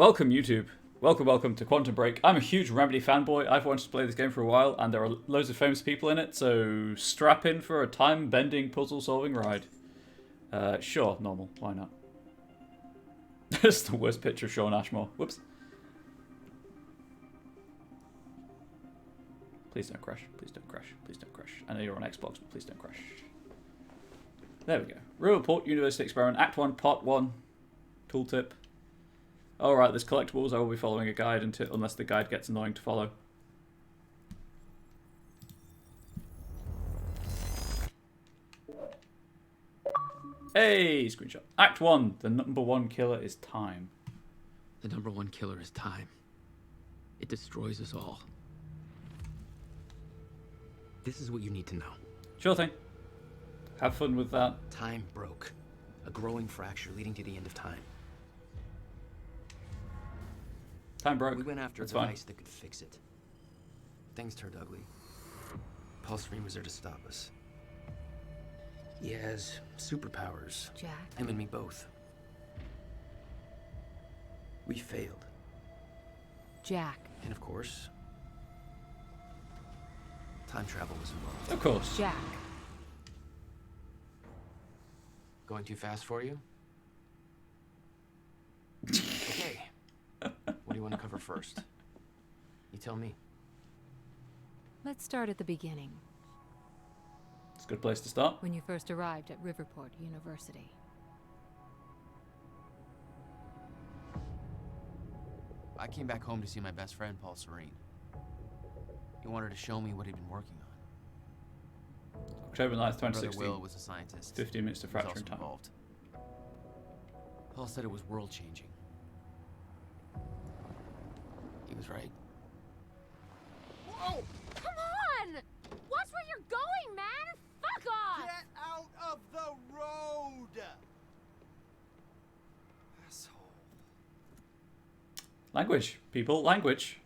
Welcome, YouTube. Welcome to Quantum Break. I'm a huge Remedy fanboy. I've wanted to play this game for a while, and there are loads of famous people in it, so strap in for a time-bending, puzzle-solving ride. Sure, normal. Why not? That's the worst picture of Shawn Ashmore. Whoops. Please don't crash. Please don't crash. Please don't crash. I know you're on Xbox, but please don't crash. There we go. Riverport University Experiment, Act 1, Part 1. Tooltip. Alright, there's collectibles. I will be following a guide unless the guide gets annoying to follow. Hey, screenshot. Act 1. The number one killer is time. The number one killer is time. It destroys us all. This is what you need to know. Sure thing. Have fun with that. Time broke. A growing fracture leading to the end of time. Time broke. We went after a That's fine. device that could fix it. Things turned ugly. Paul Serene was there to stop us. He has superpowers. Jack. Him and me both. We failed. Jack. And of course, time travel was involved. Of course. Jack. Going too fast for you? Okay. What do you want to cover first? You tell me. Let's start at the beginning, It's a good place to start. when you first arrived at Riverport University. I came back home to see my best friend, Paul Serene. He wanted to show me what he'd been working on. October 9th, Brother 2016. Will was a scientist. 15 minutes to He was fracturing also time. involved. Paul said it was world-changing. He was right. Whoa! Come on! Watch where you're going, man! Fuck off! Get out of the road! Asshole. Language, people, language.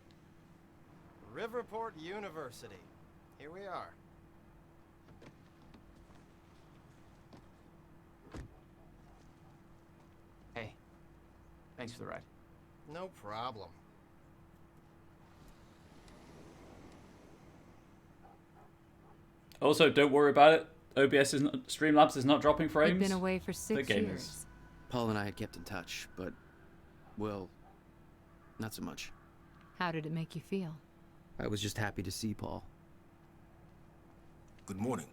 Riverport University. Here we are. Hey, thanks for the ride. No problem. Also, don't worry about it. OBS is not, Streamlabs is not dropping frames. You've been away for 6 game years. is. Paul and I had kept in touch, but, well, not so much. How did it make you feel? I was just happy to see Paul. Good morning.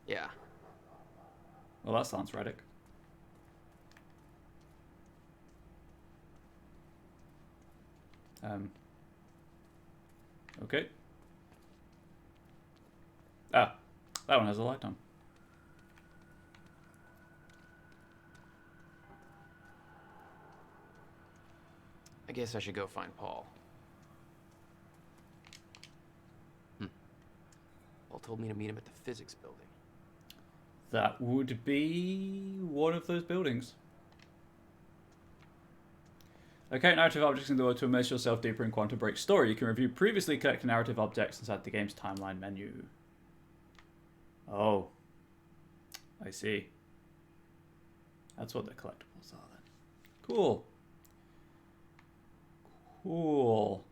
Yeah. Well, that sounds Reddick. Okay. Ah, that one has a light on. I guess I should go find Paul. Paul told me to meet him at the physics building. That would be one of those buildings. Okay, narrative objects in the world to immerse yourself deeper in Quantum Break's story. You can review previously collected narrative objects inside the game's timeline menu. Oh. I see. That's what the collectibles are then. Cool. Cool.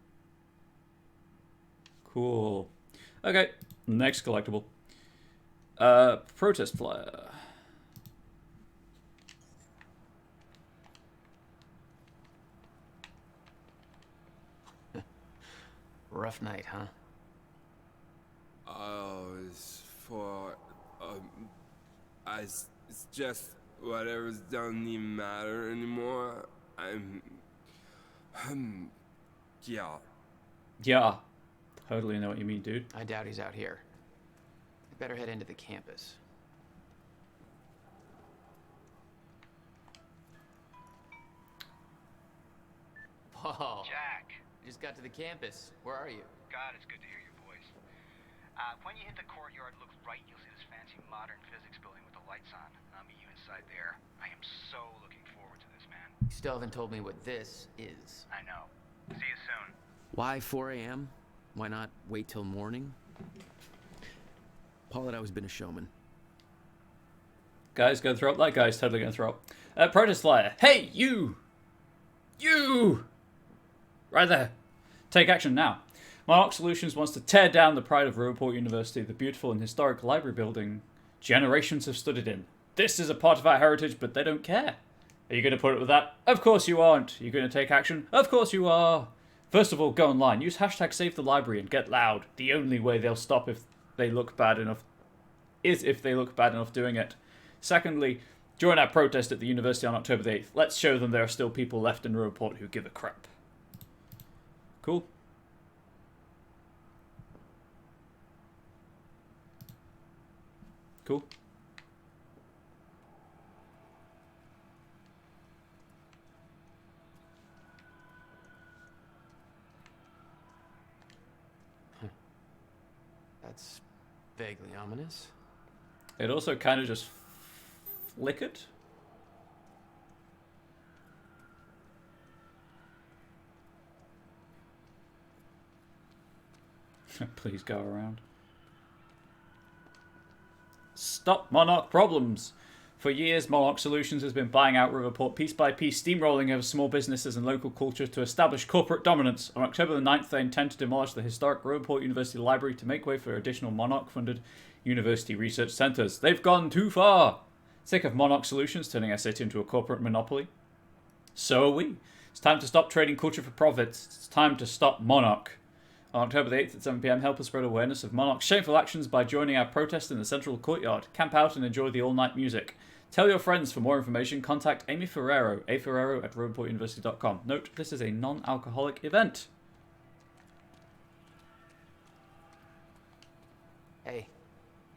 Cool. Okay, next collectible. Protest flyer. Rough night, huh? Oh, it's for, it's just whatever's doesn't even matter anymore. Yeah. Yeah. Totally know what you mean, dude. I doubt he's out here. I better head into the campus. Paul. Jack. Just got to the campus. Where are you? God, it's good to hear your voice. When you hit the courtyard, look right, you'll see this fancy modern physics building with the lights on. I'll meet you inside there. I am so looking forward to this, man. You still haven't told me what this is. I know. See you soon. Why 4 a.m.? Why not wait till morning? Paul had always been a showman. Guy's gonna throw up. That guy's totally gonna throw up. Protest flyer. Hey, you! You! Right there. Take action now. Monarch Solutions wants to tear down the pride of Riverport University, the beautiful and historic library building generations have studied in. This is a part of our heritage, but they don't care. Are you going to put it with that? Of course you aren't. Are you going to take action? Of course you are. First of all, go online. Use hashtag #SaveTheLibrary and get loud. The only way they'll stop if they look bad enough is if they look bad enough doing it. Secondly, join our protest at the university on October the 8th. Let's show them there are still people left in Riverport who give a crap. Cool. Cool. That's vaguely ominous. It also kind of just flickered. Please go around. Stop Monarch problems. For years, Monarch Solutions has been buying out Riverport piece by piece, steamrolling over small businesses and local culture to establish corporate dominance. On October the 9th, they intend to demolish the historic Riverport University Library to make way for additional Monarch-funded university research centres. They've gone too far. Sick of Monarch Solutions turning our city into a corporate monopoly? So are we. It's time to stop trading culture for profits. It's time to stop Monarch. On October the 8th at 7 PM, help us spread awareness of Monarch's shameful actions by joining our protest in the central courtyard. Camp out and enjoy the all-night music. Tell your friends. For more information, contact Amy Ferrero, aferrero@riverportuniversity.com. Note, this is a non-alcoholic event. Hey,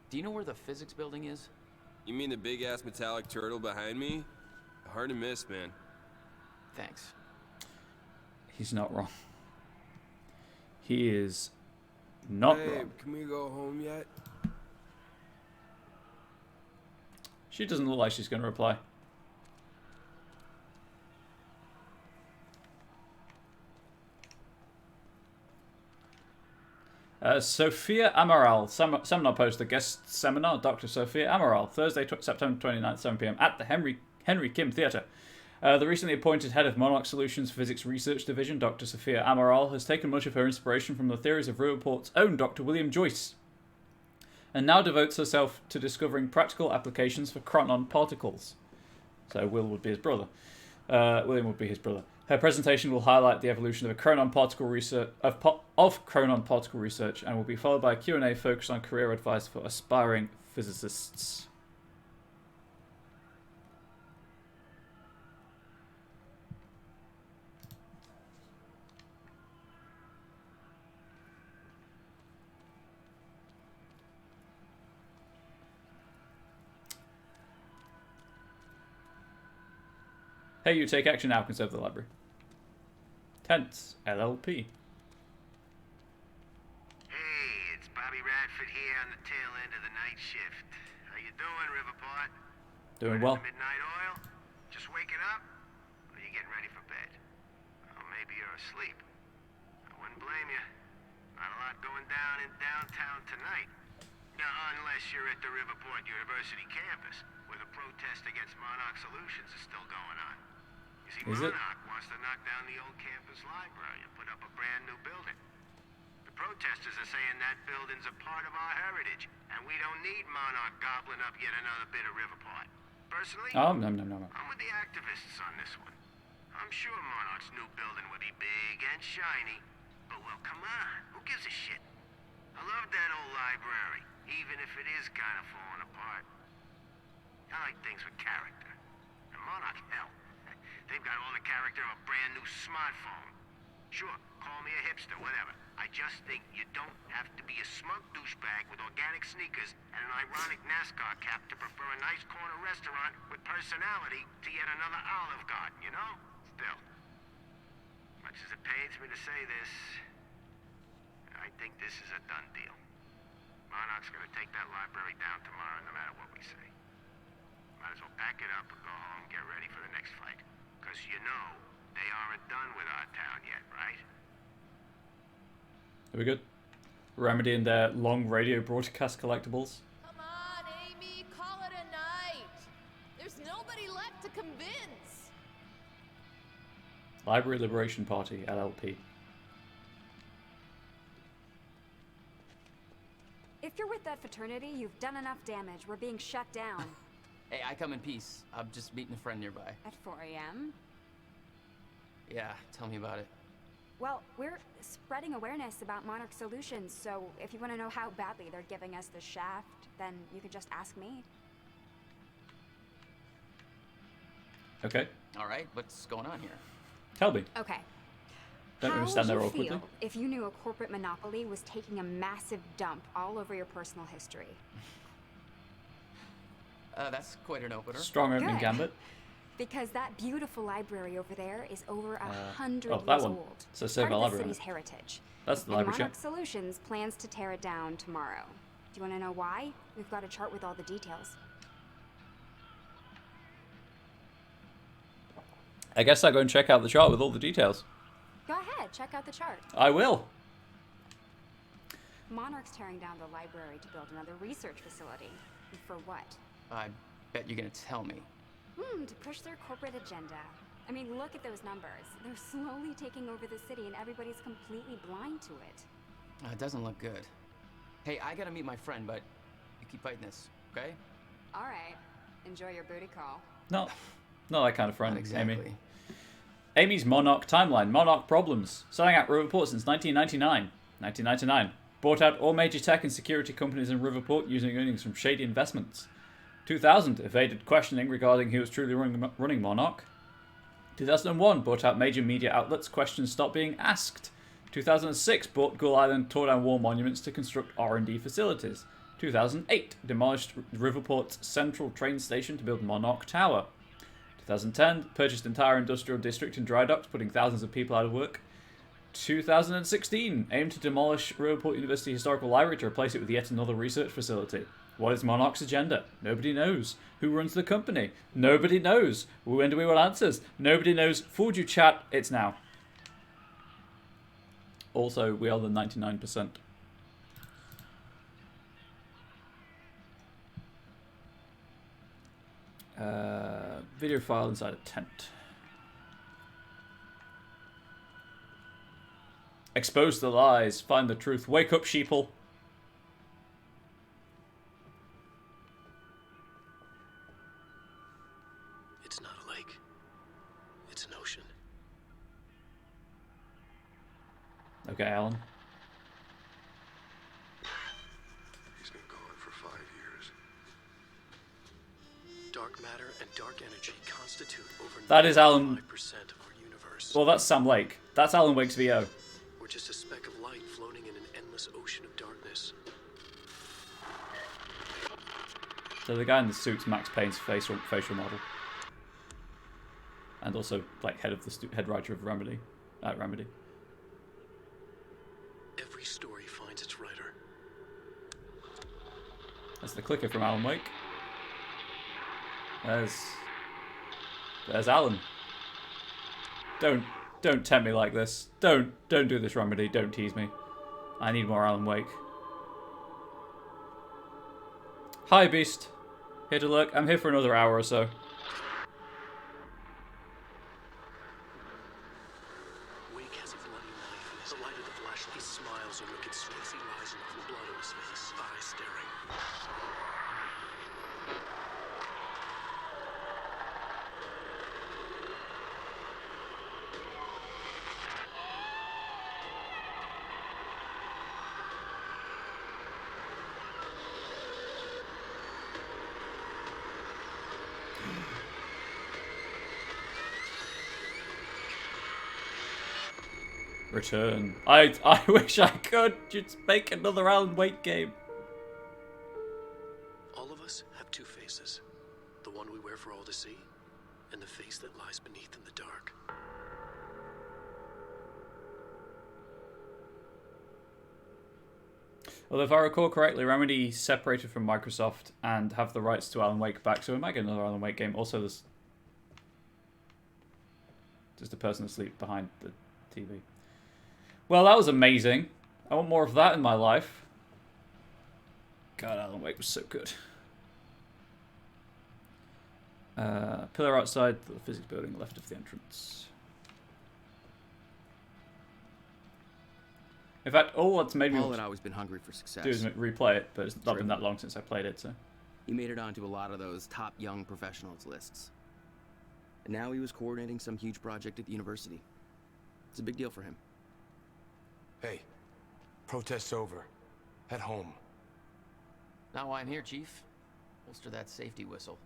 do you know where the physics building is? You mean the big-ass metallic turtle behind me? Hard to miss, man. Thanks. He's not wrong. He is not Babe, wrong. can we go home yet? She doesn't look like she's going to reply. Sophia Amaral, seminar poster, guest seminar, Dr. Sophia Amaral, Thursday, September 29th, 7 PM at the Henry Kim Theatre. The recently appointed head of Monarch Solutions Physics Research Division, Dr. Sophia Amaral, has taken much of her inspiration from the theories of Riverport's own Dr. William Joyce, and now devotes herself to discovering practical applications for chronon particles. So Will would be his brother. William would be his brother. Her presentation will highlight the evolution of a chronon particle research of chronon particle research, and will be followed by a Q&A focused on career advice for aspiring physicists. Hey, you take action now, conserve the library. Tense, LLP. Hey, it's Bobby Radford here on the tail end of the night shift. How you doing, Riverport? Doing well. Midnight oil? Just waking up? Or you getting ready for bed? Or maybe you're asleep. I wouldn't blame you. Not a lot going down in downtown tonight. Now, unless you're at the Riverport University campus, where the protest against Monarch Solutions is still going on. You see, Monarch wants to knock down the old campus library and put up a brand new building. The protesters are saying that building's a part of our heritage, and we don't need Monarch gobbling up yet another bit of Riverport. Personally, No. I'm with the activists on this one. I'm sure Monarch's new building would be big and shiny, but well, come on, who gives a shit? I love that old library, even if it is kind of falling apart. I like things with character. And Monarch, hell, they've got all the character of a brand new smartphone. Sure, call me a hipster, whatever. I just think you don't have to be a smug douchebag with organic sneakers and an ironic NASCAR cap to prefer a nice corner restaurant with personality to yet another Olive Garden, you know? Still, much as it pains me to say this, I think this is a done deal. Monarch's gonna take that library down tomorrow, no matter what we say. Might as well pack it up and go home and get ready for the next fight. Because you know, they aren't done with our town yet, right? Are we good? Remedy and their long radio broadcast collectibles. Come on, Amy, call it a night. There's nobody left to convince. Library Liberation Party, LLP. If you're with that fraternity, you've done enough damage. We're being shut down. Hey, I come in peace. I'm just meeting a friend nearby. At 4 a.m.? Yeah, tell me about it. Well, we're spreading awareness about Monarch Solutions, so if you want to know how badly they're giving us the shaft, then you can just ask me. Okay. All right, what's going on here? Tell me. Okay. Don't How even stand would there you awkwardly. feel if you knew a corporate monopoly was taking a massive dump all over your personal history? That's quite an opener. Strong opening Good. gambit. Because that beautiful library over there is over 100 oh, that years one. old. So save Part our of the library. city's heritage. That's the And library Monarch chap. Solutions plans to tear it down tomorrow. Do you want to know why? We've got a chart with all the details. I guess I'll go and check out the chart with all the details. Go ahead, check out the chart. I will. Monarch's tearing down the library to build another research facility. And for what? I bet you're gonna tell me. To push their corporate agenda. I mean, look at those numbers. They're slowly taking over the city and everybody's completely blind to it. It doesn't look good. Hey, I gotta meet my friend, but you keep fighting this, okay? All right. Enjoy your booty call. Not that kind of friend, Not exactly. Amy. Amy's Monarch timeline. Monarch problems. Selling out Riverport since 1999. 1999. Bought out all major tech and security companies in Riverport using earnings from shady investments. 2000. Evaded questioning regarding who was truly running Monarch. 2001. Bought out major media outlets. Questions stopped being asked. 2006. Bought Gull Island, tore down war monuments to construct R&D facilities. 2008. Demolished Riverport's central train station to build Monarch Tower. 2010, purchased entire industrial district in dry docks, putting thousands of people out of work. 2016, aimed to demolish Riverport University Historical Library to replace it with yet another research facility. What is Monarch's agenda? Nobody knows. Who runs the company? Nobody knows. When do we want answers? Nobody knows. Fooled you, chat. It's now. Also, we are the 99%. Video file inside a tent. Expose the lies. Find the truth. Wake up, sheeple. It's not a lake. It's an ocean. Okay, Alan. He's been gone for 5 years. Dark matter and dark energy constitute over That is Alan. 95% of our universe. Well, that's Sam Lake. That's Alan Wake's VO. We're just a speck of light floating in an endless ocean of darkness. So the guy in the suit's Max Payne's facial model, and also like head writer of Remedy. Remedy. Every story finds its writer. That's the clicker from Alan Wake. There's Alan. Don't tempt me like this. Don't do this, Remedy. Don't tease me. I need more Alan Wake. Hi, Beast. Here to lurk. I'm here for another hour or so. Wake has a bloody knife in his light of the flashlight smiles and wicked sweats he lies in the blood on his face, eyes staring. Return. I wish I could just make another Alan Wake game. All of us have two faces. The one we wear for all to see, and the face that lies beneath in the dark. Well, if I recall correctly, Remedy separated from Microsoft and have the rights to Alan Wake back, so we might get another Alan Wake game. Also, there's just a person asleep behind the TV. Well, that was amazing. I want more of that in my life. God, Alan Wake was so good. Pillar outside the physics building left of the entrance. In fact, all what's made me Paul want had always been hungry for success. to do is replay it, but it's not been True. that long since I played it, so. He made it onto a lot of those top young professionals lists. And now he was coordinating some huge project at the university. It's a big deal for him. Hey, protest's over. Head home. Not why I'm here, Chief. Holster that safety whistle.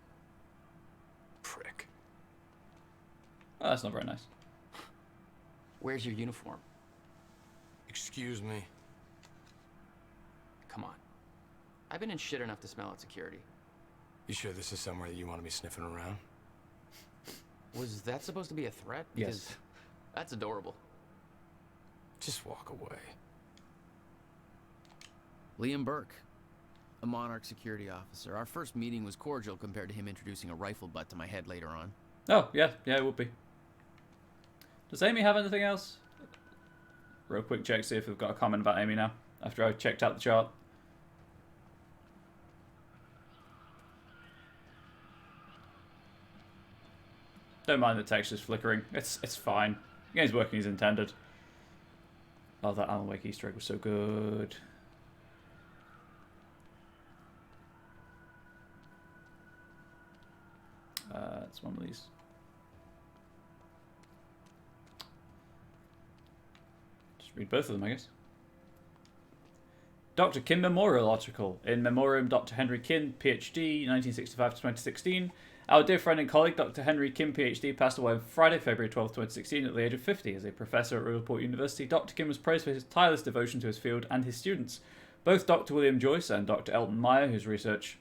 Prick. Oh, that's not very nice. Where's your uniform? Excuse me. Come on. I've been in shit enough to smell out security. You sure this is somewhere that you want to be sniffing around? Was that supposed to be a threat? Yes. Because that's adorable. Just walk away. Liam Burke, a Monarch security officer. Our first meeting was cordial compared to him introducing a rifle butt to my head later on. Oh, yeah, it would be. Does Amy have anything else? Real quick check, see if we've got a comment about Amy now, after I checked out the chart. Don't mind the textures flickering. It's fine. The game's working as intended. Oh, that Alan Wake Easter egg was so good. It's one of these. Just read both of them, I guess. Dr. Kim Memorial article. In Memoriam, Dr. Henry Kim, PhD, 1965 to 2016. Our dear friend and colleague, Dr. Henry Kim, PhD, passed away on Friday, February 12, 2016, at the age of 50. As a professor at Riverport University, Dr. Kim was praised for his tireless devotion to his field and his students. Both Dr. William Joyce and Dr. Elton Meyer, whose research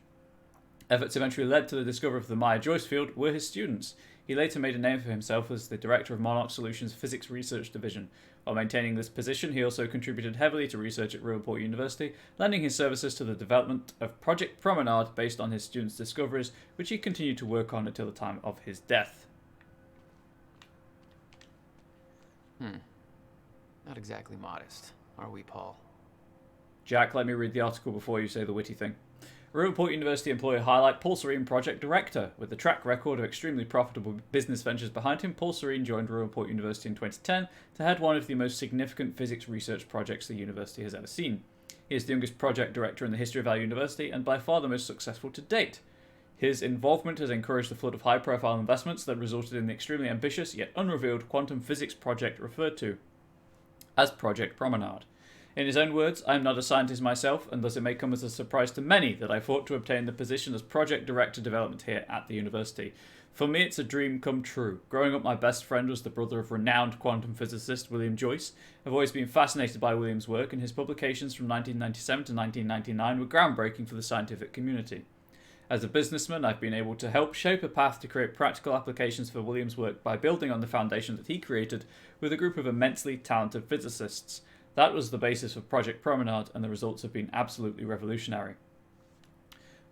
efforts eventually led to the discovery of the Meyer-Joyce field, were his students. He later made a name for himself as the director of Monarch Solutions' Physics Research Division. While maintaining this position, he also contributed heavily to research at Riverport University, lending his services to the development of Project Promenade based on his students' discoveries, which he continued to work on until the time of his death. Not exactly modest, are we, Paul? Jack, let me read the article before you say the witty thing. Riverport University employer highlight Paul Serene project director. With a track record of extremely profitable business ventures behind him, Paul Serene joined Riverport University in 2010 to head one of the most significant physics research projects the university has ever seen. He is the youngest project director in the history of our university and by far the most successful to date. His involvement has encouraged the flood of high-profile investments that resulted in the extremely ambitious yet unrevealed quantum physics project referred to as Project Promenade. In his own words, I am not a scientist myself, and thus it may come as a surprise to many that I fought to obtain the position as Project Director Development here at the university. For me, it's a dream come true. Growing up, my best friend was the brother of renowned quantum physicist William Joyce. I've always been fascinated by William's work, and his publications from 1997 to 1999 were groundbreaking for the scientific community. As a businessman, I've been able to help shape a path to create practical applications for William's work by building on the foundation that he created with a group of immensely talented physicists. That was the basis of Project Promenade, and the results have been absolutely revolutionary.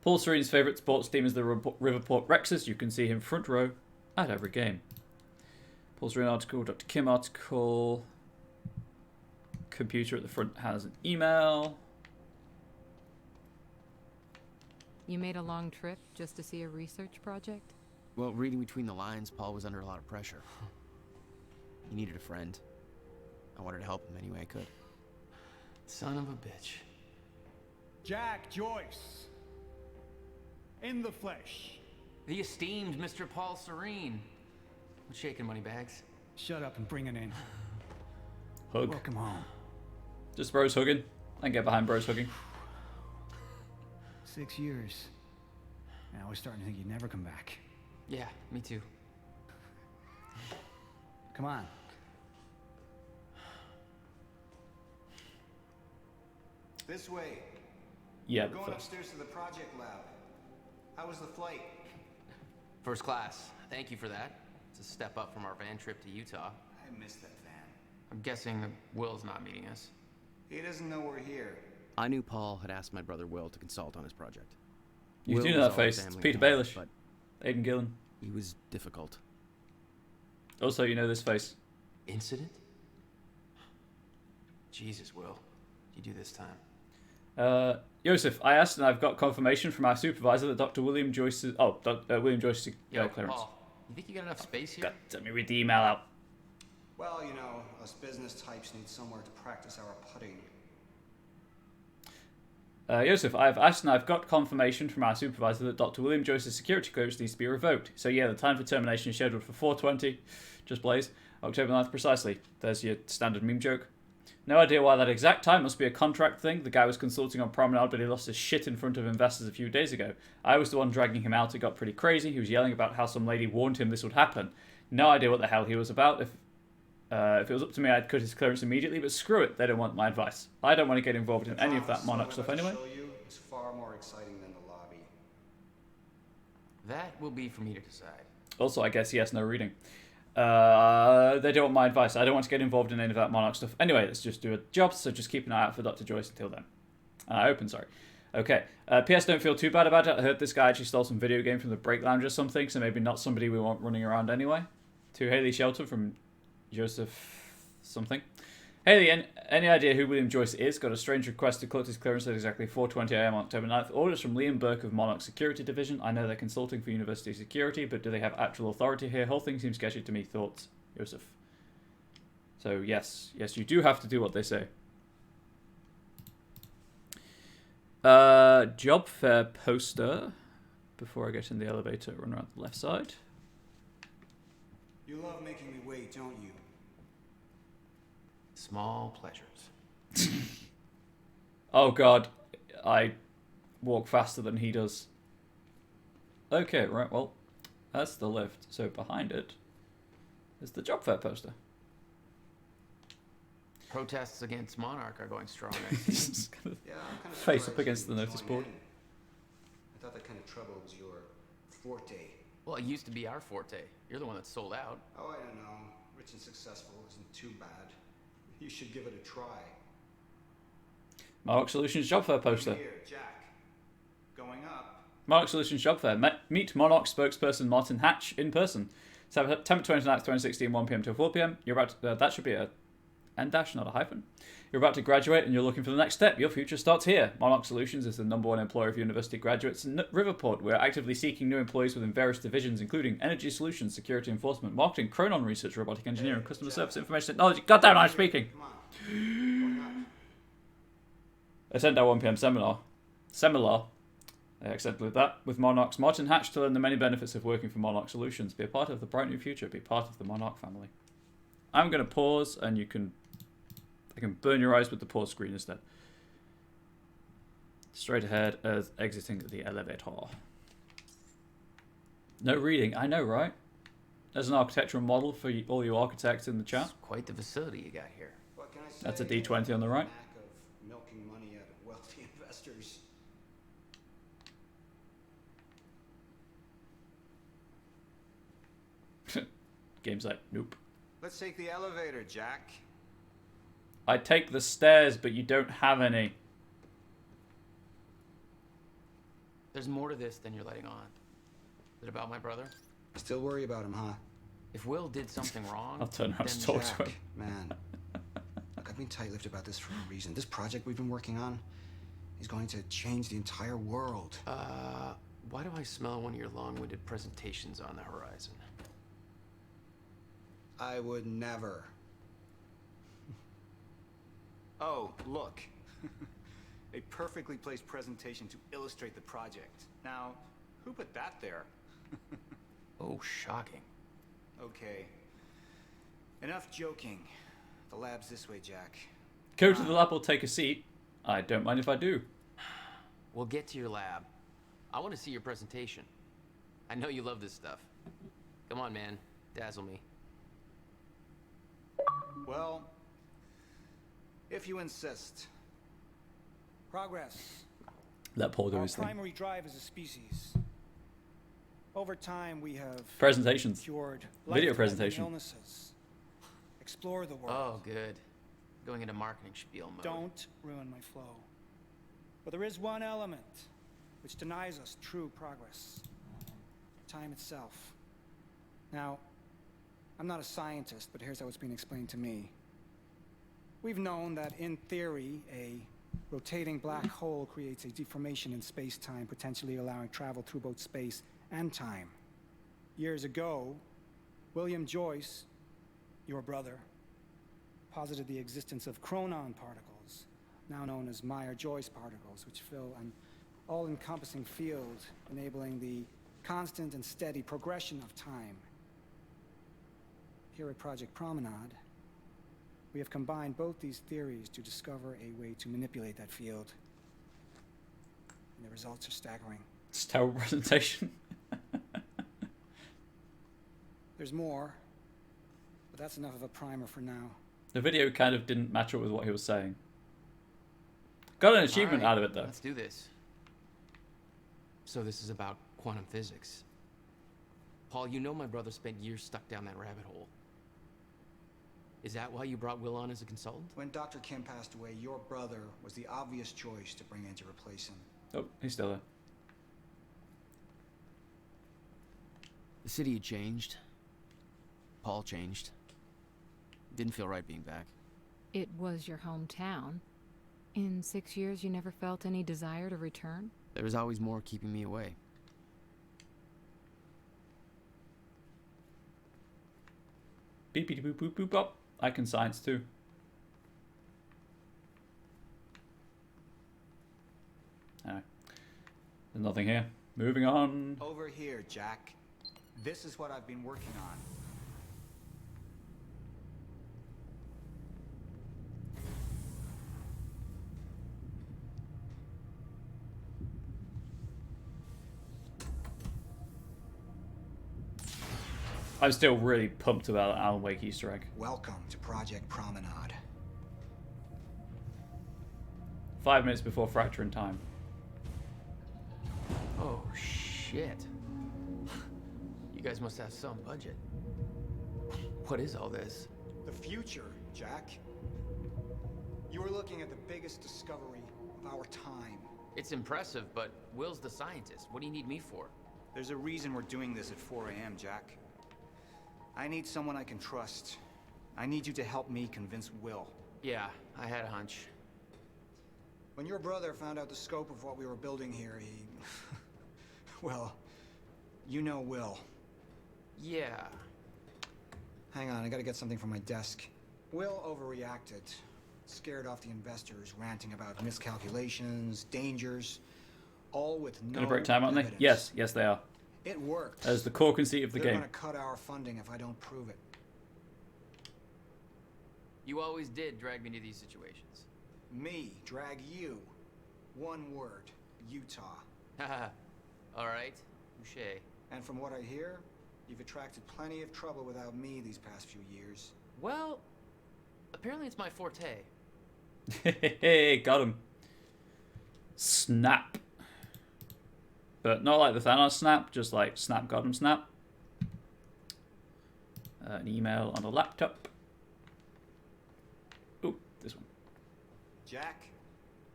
Paul Serene's favourite sports team is the Riverport Rexers. You can see him front row at every game. Paul Serene article, Dr. Kim article. Computer at the front has an email. You made a long trip just to see a research project? Well, reading between the lines, Paul was under a lot of pressure. He needed a friend. I wanted to help him any way I could. Son of a bitch. Jack Joyce. In the flesh. The esteemed Mr. Paul Serene. What's shaking, Moneybags? Shut up and bring it in. Hug. Welcome home. Just bros hugging. I can get behind bros hugging. 6 years. Now we're starting to think you'd never come back. Yeah, me too. Come on. This way. Yeah, We're going first. upstairs to the project lab. How was the flight? First class. Thank you for that. It's a step up from our van trip to Utah. I missed that van. I'm guessing that Will's not meeting us. He doesn't know we're here. I knew Paul had asked my brother Will to consult on his project. You Will do know was that all face. family It's Peter now, Baelish. but Aidan Gillen. he was difficult. Also, you know this face. Incident? Jesus, Will. You do this time. Joseph, I asked and I've got confirmation from our supervisor that Dr. William Joyce is... Oh, William Joyce is Yo, clearance. Paul, you think you got enough space here? God, let me read the email out. Well, you know, us business types need somewhere to practice our putting. Joseph, I've asked and I've got confirmation from our supervisor that Dr. William Joyce's security clearance needs to be revoked. So yeah, the time for termination is scheduled for 4:20. Just blaze. October 9th precisely. There's your standard meme joke. No idea why that exact time. Must be a contract thing. The guy was consulting on Promenade, but he lost his shit in front of investors a few days ago. I was the one dragging him out. It got pretty crazy. He was yelling about how some lady warned him this would happen. No idea what the hell he was about. If it was up to me, I'd cut his clearance immediately, but screw it. They don't want my advice. I don't want to get involved in any of that Monarch stuff anyway. It's far more exciting than the lobby. That will be for me to decide. Also, I guess yes, no reading. They don't want my advice. I don't want to get involved in any of that Monarch stuff. Anyway, let's just do a job, so just keep an eye out for Dr. Joyce until then. Sorry. Okay. PS, don't feel too bad about it. I heard this guy actually stole some video game from the break lounge or something, so maybe not somebody we want running around anyway. To Haley Shelton from Joseph something. Haley, any idea who William Joyce is? Got a strange request to collect his clearance at exactly 4:20 AM on October 9th. Orders from Liam Burke of Monarch Security Division. I know they're consulting for university security, but do they have actual authority here? Whole thing seems sketchy to me. Thoughts, Joseph? So yes, you do have to do what they say. Job fair poster. Before I get in the elevator, run around the left side. You love making me wait, don't you? Small pleasures. Oh god, I walk faster than he does. Okay, right, well, that's the lift. So behind it is the job fair poster. Protests against Monarch are going strong. Yeah, I'm kind of face up against the notice board. I thought that kind of trouble was your forte. Well, it used to be our forte. You're the one that sold out. Oh, I don't know. Rich and successful isn't too bad. You should give it a try. Monarch Solutions job fair poster. Here, Jack. Going up. Monarch Solutions job fair. Meet Monarch spokesperson Martin Hatch in person. September 29th, 2016, 1 PM to 4 PM. You're about to, that should be a N dash, not a hyphen. You're about to graduate and you're looking for the next step. Your future starts here. Monarch Solutions is the #1 employer of university graduates in Riverport. We're actively seeking new employees within various divisions, including energy solutions, security enforcement, marketing, Chronon research, robotic engineering, customer service, information technology. God damn, I'm speaking. Attend our 1 PM seminar. I accidentally did that. With Monarch's Martin Hatch to learn the many benefits of working for Monarch Solutions. Be a part of the bright new future. Be part of the Monarch family. I'm going to pause and I can burn your eyes with the pause screen instead. Straight ahead as exiting the elevator. No reading. I know, right? There's an architectural model for all you architects in the chat. It's quite the facility you got here. What can I say? That's a D20 on the right. Knack of milking money out of wealthy investors. Game's like, nope. Let's take the elevator, Jack. I take the stairs, but you don't have any. There's more to this than you're letting on. Is it about my brother? Still worry about him, huh? If Will did something wrong, I'll turn around then and talk to Jack, him. man. Look, I've been tight-lipped about this for a reason. This project we've been working on is going to change the entire world. Why do I smell one of your long-winded presentations on the horizon? I would never. Oh, look. A perfectly placed presentation to illustrate the project. Now, who put that there? Oh, shocking. Okay. Enough joking. The lab's this way, Jack. Go to the lab or take a seat. I don't mind if I do. We'll get to your lab. I want to see your presentation. I know you love this stuff. Come on, man. Dazzle me. Well, if you insist. Progress. Let Paul do Our his thing. primary drive as a species. Over time, we have Presentations. cured Video life-threatening presentation. illnesses. Explore the world. Oh, good. Going into marketing spiel mode. Don't ruin my flow. But there is one element which denies us true progress. Time itself. Now, I'm not a scientist, but here's how it's being explained to me. We've known that, in theory, a rotating black hole creates a deformation in space-time, potentially allowing travel through both space and time. Years ago, William Joyce, your brother, posited the existence of chronon particles, now known as Meyer-Joyce particles, which fill an all-encompassing field, enabling the constant and steady progression of time. Here at Project Promenade, we have combined both these theories to discover a way to manipulate that field. And the results are staggering. It's a terrible presentation. There's more, but that's enough of a primer for now. The video kind of didn't match up with what he was saying. Got an achievement out of it, though. Let's do this. So this is about quantum physics. Paul, you know my brother spent years stuck down that rabbit hole. Is that why you brought Will on as a consultant? When Dr. Kim passed away, your brother was the obvious choice to bring in to replace him. Oh, he's still there. The city had changed. Paul changed. Didn't feel right being back. It was your hometown. In 6 years, you never felt any desire to return? There was always more keeping me away. Beep beep boop boop boop bop. I can science too. Alright. There's nothing here. Moving on. Over here, Jack. This is what I've been working on. I'm still really pumped about that Alan Wake Easter egg. Welcome to Project Promenade. 5 minutes before Fracture in Time. Oh, shit. You guys must have some budget. What is all this? The future, Jack. You are looking at the biggest discovery of our time. It's impressive, but Will's the scientist. What do you need me for? There's a reason we're doing this at 4 a.m., Jack. I need someone I can trust. I need you to help me convince Will. Yeah, I had a hunch. When your brother found out the scope of what we were building here, he... well, you know Will. Yeah. Hang on, I gotta get something from my desk. Will overreacted. Scared off the investors, ranting about miscalculations, dangers, all with no Gonna break time, aren't they? evidence. Yes, yes they are. It worked. As the core conceit of the They're game. gonna cut our funding if I don't prove it. You always did drag me to these situations. Me drag you. One word. Utah. Haha. Alright. Touché. And from what I hear, you've attracted plenty of trouble without me these past few years. Well, apparently it's my forte. Hey, got him. Snap. But not like the Thanos snap, just like snap, got him, snap. An email on a laptop. Ooh, this one. Jack,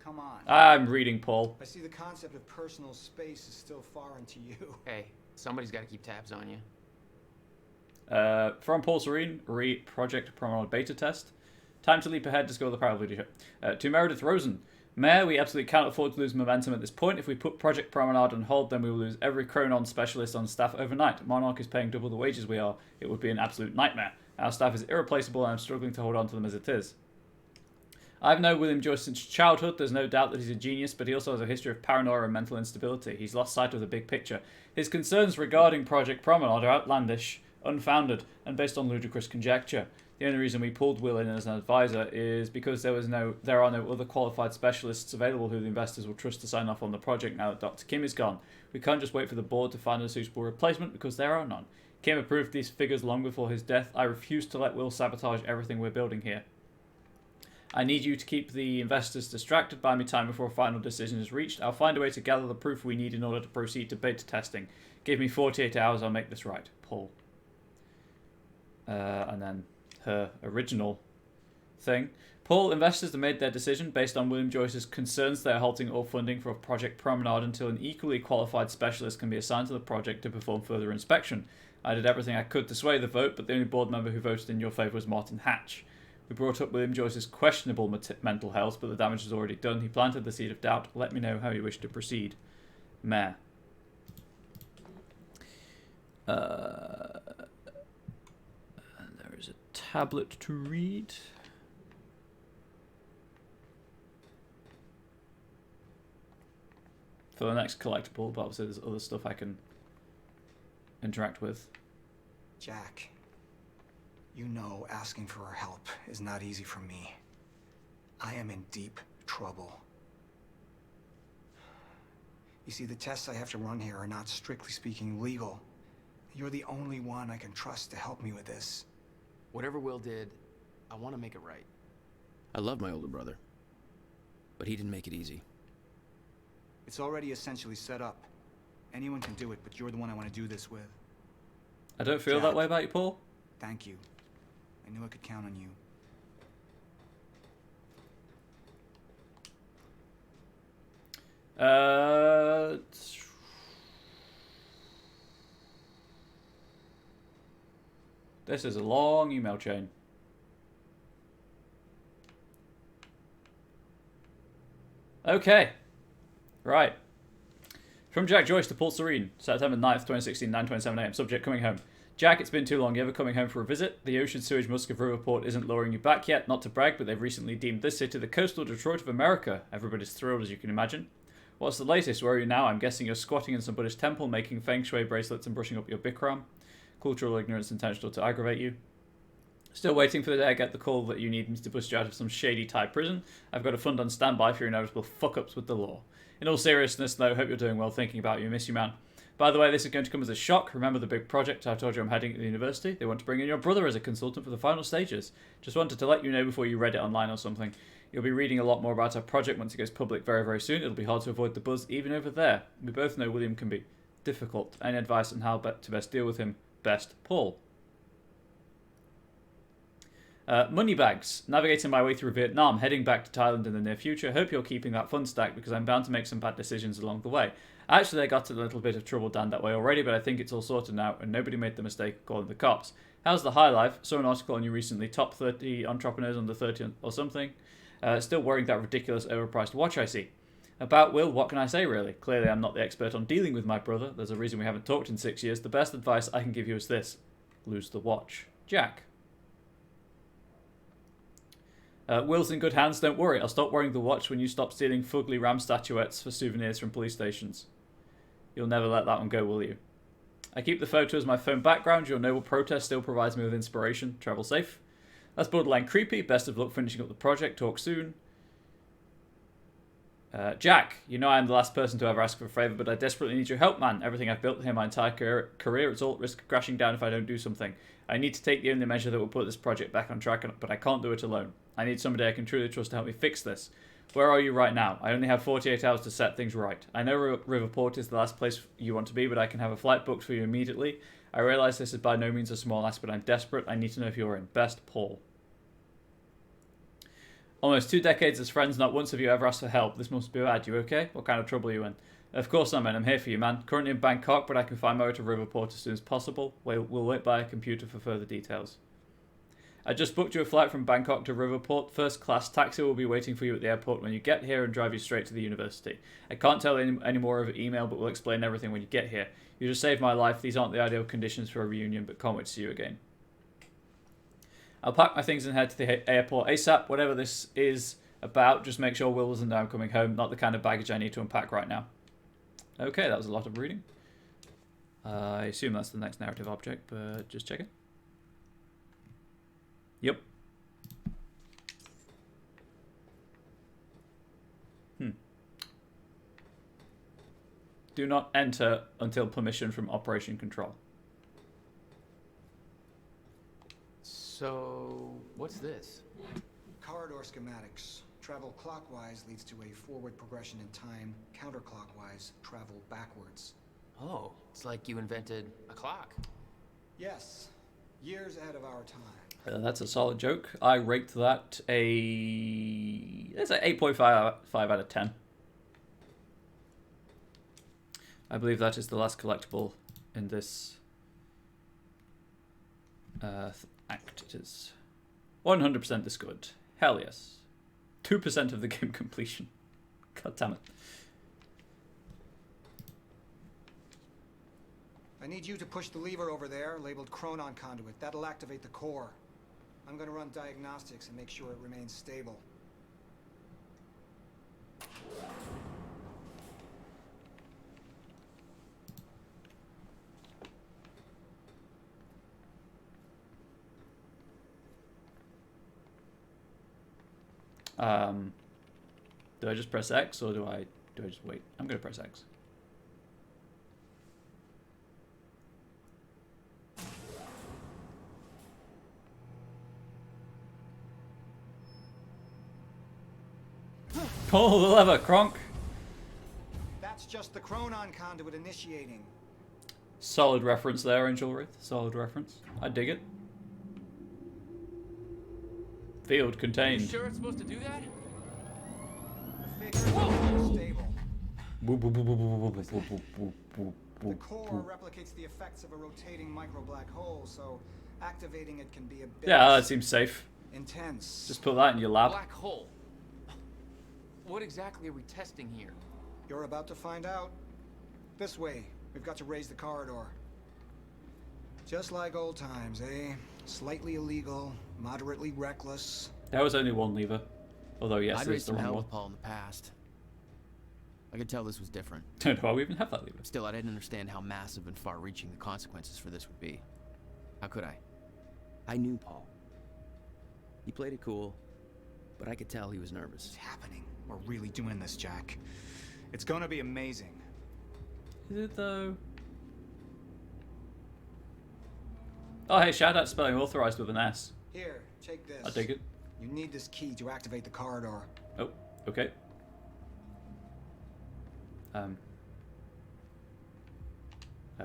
come on. I'm reading Paul. I see the concept of personal space is still foreign to you. Hey, somebody's got to keep tabs on you. From Paul Serene, Project Promenade beta test. Time to leap ahead, discover the power of leadership. To Meredith Rosen. Mayor, we absolutely cannot afford to lose momentum at this point. If we put Project Promenade on hold, then we will lose every Chronon specialist on staff overnight. Monarch is paying double the wages we are. It would be an absolute nightmare. Our staff is irreplaceable and I'm struggling to hold on to them as it is. I've known William Joyce since childhood. There's no doubt that he's a genius, but he also has a history of paranoia and mental instability. He's lost sight of the big picture. His concerns regarding Project Promenade are outlandish, unfounded, and based on ludicrous conjecture. The only reason we pulled Will in as an advisor is because there are no other qualified specialists available who the investors will trust to sign off on the project now that Dr. Kim is gone. We can't just wait for the board to find a suitable replacement because there are none. Kim approved these figures long before his death. I refuse to let Will sabotage everything we're building here. I need you to keep the investors distracted. Buy me time before a final decision is reached. I'll find a way to gather the proof we need in order to proceed to beta testing. Give me 48 hours, I'll make this right. Paul. And then her original thing. Paul, investors have made their decision based on William Joyce's concerns. They are halting all funding for Project Promenade until an equally qualified specialist can be assigned to the project to perform further inspection. I did everything I could to sway the vote, but the only board member who voted in your favour was Martin Hatch. We brought up William Joyce's questionable mental health, but the damage is already done. He planted the seed of doubt. Let me know how you wish to proceed. Mayor. There is a tablet to read. for the next collectible, but obviously there's other stuff I can interact with. Jack, you know asking for our help is not easy for me. I am in deep trouble. You see, the tests I have to run here are not strictly speaking legal. You're the only one I can trust to help me with this. Whatever Will did, I want to make it right. I love my older brother, but he didn't make it easy. It's already essentially set up. Anyone can do it, but you're the one I want to do this with. I don't feel that way about you, Paul. Thank you. I knew I could count on you. This is a long email chain. Okay. Right. From Jack Joyce to Paul Serene, September 9th, 2016, 9:27 AM. Subject, coming home. Jack, it's been too long. You ever coming home for a visit? The ocean sewage musk of Riverport isn't luring you back yet. Not to brag, but they've recently deemed this city the coastal Detroit of America. Everybody's thrilled, as you can imagine. What's the latest? Where are you now? I'm guessing you're squatting in some Buddhist temple, making feng shui bracelets and brushing up your Bikram. Cultural ignorance intentional to aggravate you. Still waiting for the day I get the call that you need me to bust you out of some shady Thai prison. I've got a fund on standby for your inevitable fuck-ups with the law. In all seriousness, though, hope you're doing well. Thinking about you. Miss you, man. By the way, this is going to come as a shock. Remember the big project I told you I'm heading to the university? They want to bring in your brother as a consultant for the final stages. Just wanted to let you know before you read it online or something. You'll be reading a lot more about our project once it goes public very, very soon. It'll be hard to avoid the buzz even over there. We both know William can be difficult. Any advice on how to best deal with him? Best, Paul. Moneybags. Navigating my way through Vietnam, heading back to Thailand in the near future. Hope you're keeping that fun stack because I'm bound to make some bad decisions along the way. Actually, I got in a little bit of trouble down that way already, but I think it's all sorted now and nobody made the mistake of calling the cops. How's the high life? Saw an article on you recently, top 30 entrepreneurs under 30 or something. Still wearing that ridiculous overpriced watch I see. About Will, what can I say really? Clearly I'm not the expert on dealing with my brother. There's a reason we haven't talked in 6 years. The best advice I can give you is this. Lose the watch. Jack. Will's in good hands, don't worry. I'll stop wearing the watch when you stop stealing fugly ram statuettes for souvenirs from police stations. You'll never let that one go, will you? I keep the photo as my phone background. Your noble protest still provides me with inspiration. Travel safe. That's borderline creepy. Best of luck finishing up the project. Talk soon. Jack, you know I am the last person to ever ask for a favour, but I desperately need your help, man. Everything I've built here my entire career, it's all at risk of crashing down if I don't do something. I need to take the only measure that will put this project back on track, but I can't do it alone. I need somebody I can truly trust to help me fix this. Where are you right now? I only have 48 hours to set things right. I know Riverport is the last place you want to be, but I can have a flight booked for you immediately. I realise this is by no means a small ask, but I'm desperate. I need to know if you're in. Best, Paul. Almost 2 decades as friends, not once have you ever asked for help. This must be bad. You okay? What kind of trouble are you in? Of course I'm in. I'm here for you, man. Currently in Bangkok, but I can find my way to Riverport as soon as possible. We'll wait by a computer for further details. I just booked you a flight from Bangkok to Riverport. First class taxi will be waiting for you at the airport when you get here and drive you straight to the university. I can't tell any more over email, but we'll explain everything when you get here. You just saved my life. These aren't the ideal conditions for a reunion, but can't wait to see you again. I'll pack my things and head to the airport ASAP. Whatever this is about, just make sure Will doesn't know I'm coming home. Not the kind of baggage I need to unpack right now. Okay, that was a lot of reading. I assume that's the next narrative object, but just checking. Yep. Do not enter until permission from Operation Control. So, what's this? Corridor schematics. Travel clockwise leads to a forward progression in time. Counterclockwise, travel backwards. Oh, it's like you invented a clock. Yes. Years ahead of our time. That's a solid joke. I rate that it's an 8.5 out of 10. I believe that is the last collectible in this act. It is 100% discovered. Hell yes. 2% of the game completion. God damn it. I need you to push the lever over there, labeled Chronon Conduit. That'll activate the core. I'm going to run diagnostics and make sure it remains stable. Do I just press X or do I just wait? I'm gonna press X. Pull the lever, Kronk. That's just the Chronon conduit initiating. Solid reference there, Angel Wraith. Solid reference. I dig it. Field contained. You sure it's supposed to do that? The core replicates the effects of a rotating micro black hole, so activating it can be a bit Yeah, that seems safe. intense. Just put that in your lab. Black hole. What exactly are we testing here? You're about to find out. This way. We've got to raise the corridor. Just like old times, eh? Slightly illegal, moderately reckless. There was only one lever. Although, yes, I'd there's raised the some wrong hell one. with Paul in the past. I could tell this was different. Don't know why we even have that lever. Still, I didn't understand how massive and far-reaching the consequences for this would be. How could I? I knew Paul. He played it cool, but I could tell he was nervous. It's happening. We're really doing this, Jack. It's gonna be amazing. Is it though? Oh, hey, shout out spelling authorized with an S. Here, take this. I dig it. You need this key to activate the corridor. Oh, okay. There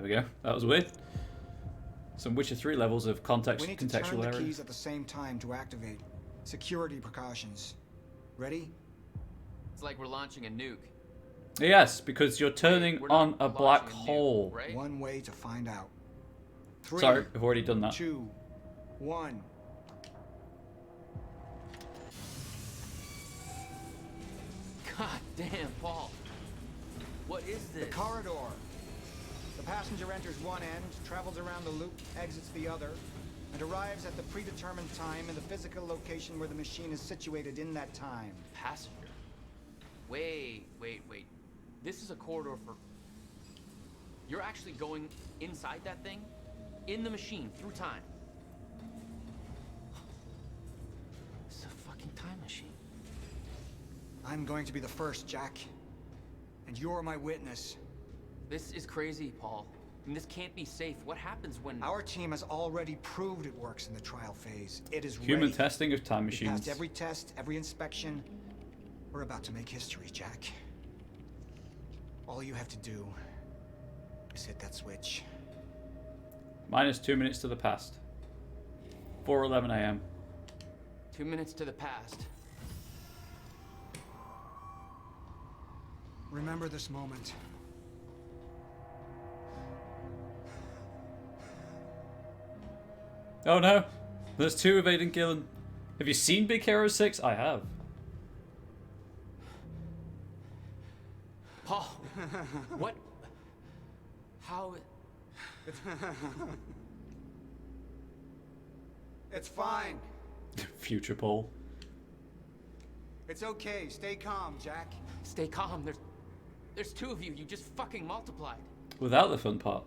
we go. That was weird. Some Witcher 3 levels of context, We need to turn contextual the area. keys at the same time to activate. Security precautions. Ready? It's like we're launching a nuke. Yes, because you're turning we're on not a black launching a nuke, hole. right? One way to find out. 3, Sorry, I've already done that. 2, 1. God damn, Paul. What is The this? corridor. The passenger enters one end, travels around the loop, exits the other, and arrives at the predetermined time in the physical location where the machine is situated in that time. Passenger. Wait. This is a corridor for... You're actually going inside that thing? In the machine, through time. It's a fucking time machine. I'm going to be the first, Jack. And you're my witness. This is crazy, Paul. I mean, this can't be safe. What happens when... Our team has already proved it works in the trial phase. It is Human ready. testing of time We machines. passed every test, every inspection. We're about to make history, Jack. All you have to do is hit that switch. Minus 2 minutes to the past. 4:11 a.m. 2 minutes to the past. Remember this moment. Oh no, there's 2 of Aidan Gillen. Have you seen Big Hero 6? I have. Paul! What? How... It's fine. Future Paul. It's okay. Stay calm, Jack. Stay calm. There's 2 of you. You just fucking multiplied. Without the fun part.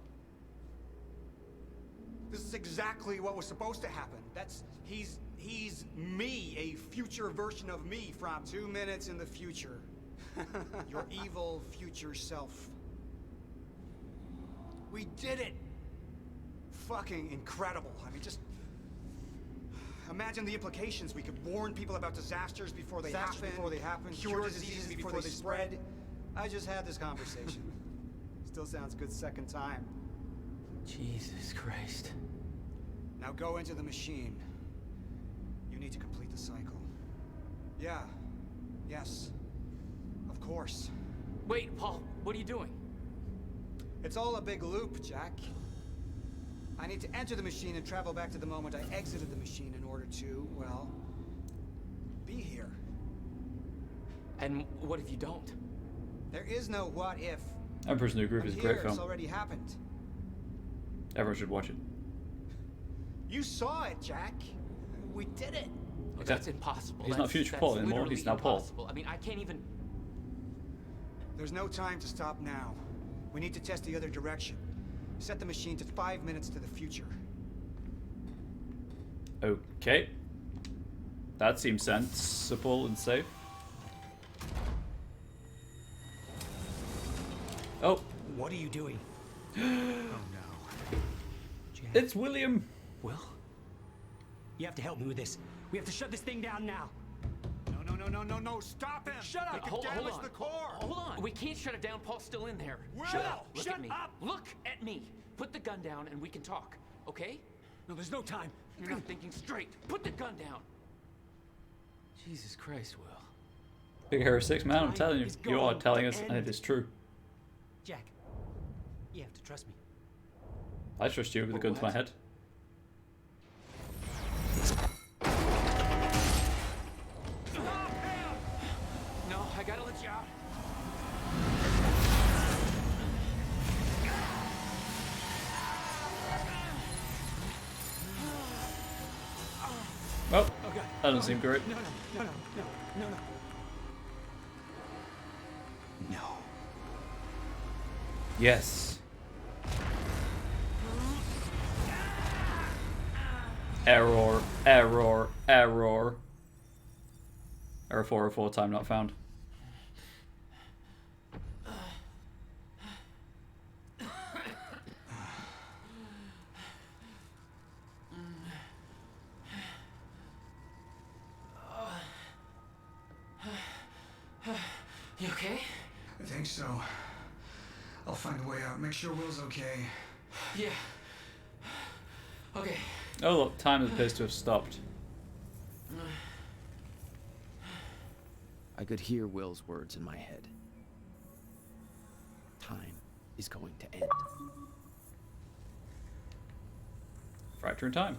This is exactly what was supposed to happen. He's me, a future version of me from 2 minutes in the future. Your evil future self. We did it! Fucking incredible. I mean, just imagine the implications. We could warn people about disasters before they happen, cure diseases before they spread. I just had this conversation. Still sounds good second time. Jesus Christ. Now go into the machine. You need to complete the cycle. Yeah. Yes. Of course. Wait, Paul, what are you doing? It's all a big loop, Jack. I need to enter the machine and travel back to the moment I exited the machine in order to, well, be here. And what if you don't? There is no what if. Emperor's New Groove I'm is a here, great film. It's already happened. Everyone should watch it. You saw it, Jack. We did it. Look, that's impossible. He's not Future Paul anymore, literally he's now Paul. impossible. I mean, I can't even... There's no time to stop now. We need to test the other direction. Set the machine to 5 minutes to the future. Okay. That seems sensible and safe. Oh. What are you doing? Oh no. Jack. It's William. Will? You have to help me with this. We have to shut this thing down now. No, stop him! Shut up! Hold damage on. the core! Hold on. We can't shut it down. Paul's still in there. Shut up! Look Shut at me. up! Look at me. Put the gun down and we can talk. Okay? No, there's no time. You're not thinking straight. Put the gun down. Jesus Christ, Will. Big Hero 6, man, I'm telling you. is You are going telling to us, and end. it is true. Jack, you have to trust me. I trust you with a gun to my head. No, I gotta let you out. Well, that doesn't seem great. No. No. Yes. Error. Error 404, time not found. You okay? I think so. I'll find a way out. Make sure Will's okay. Yeah. Okay. Oh look, time appears to have stopped. I could hear Will's words in my head. Time is going to end. Fracture in time.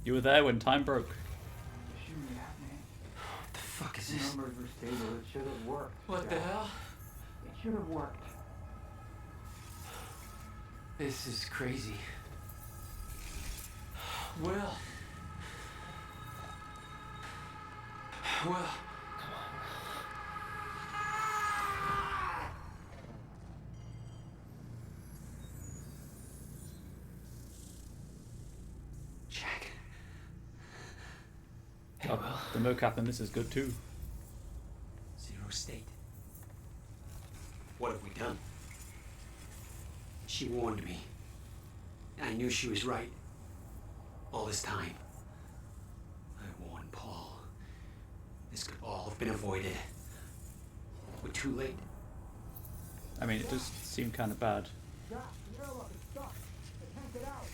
You were there when time broke. What the fuck is this? Numbers were stable. It should have worked. What the hell? It should have worked. This is crazy. Will. Jack. Oh, the mocap in this is good too. Zero state. What have we done? She warned me. I knew she was right. All this time. I warned Paul. This could all have been avoided. We're too late. I mean, it does seem kind of bad. Jack, the airlock is stuck. I can't get out.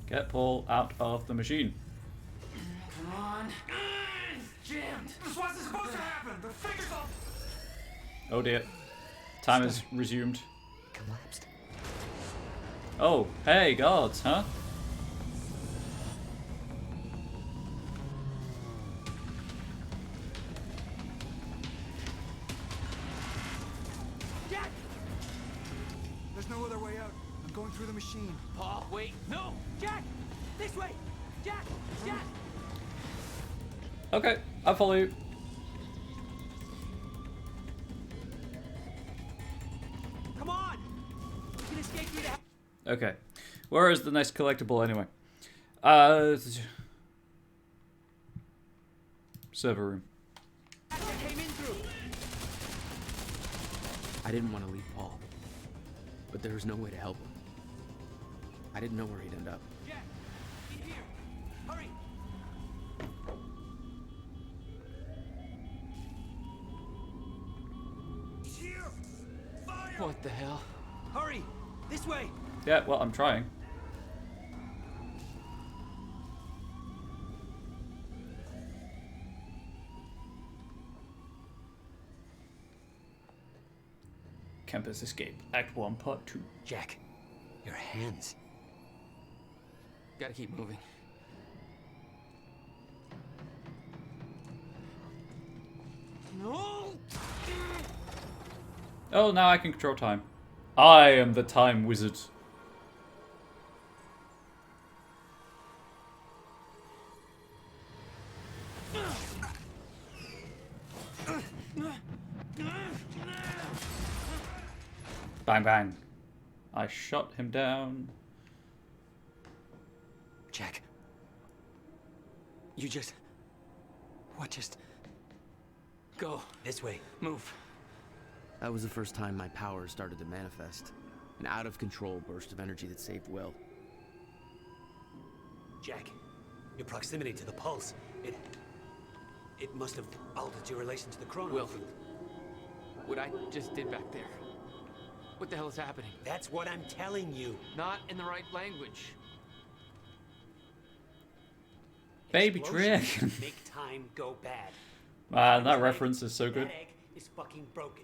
Get Paul out of the machine. Come on. Jammed. This wasn't supposed to happen! The fingers off! Oh dear. Time is resumed. Collapsed. Oh, hey, gods, huh? Jack! There's no other way out. I'm going through the machine. Paul, wait. No! Jack! This way! Jack! Jack! Okay, I'll follow you. Come on! We can escape you to... Okay. Where is the next collectible anyway? Server room. I didn't want to leave Paul, but there was no way to help him. I didn't know where he'd end up. Jack! In here! Hurry! He's here! Fire! What the hell? Hurry! This way! Yeah, well, I'm trying. Campus Escape, Act 1, Part 2. Jack, your hands. Gotta keep moving. No! Oh, now I can control time. I am the time wizard. Bang, bang. I shot him down. Jack. You just... What just... Go. This way. Move. That was the first time my powers started to manifest. An out-of-control burst of energy that saved Will. Jack, your proximity to the pulse, it must have altered your relation to the chrono Will, field. what I just did back there. What the hell is happening? That's what I'm telling you. Not in the right language. Baby Drake. Make time go bad. Man, that reference is so good. That egg is fucking broken.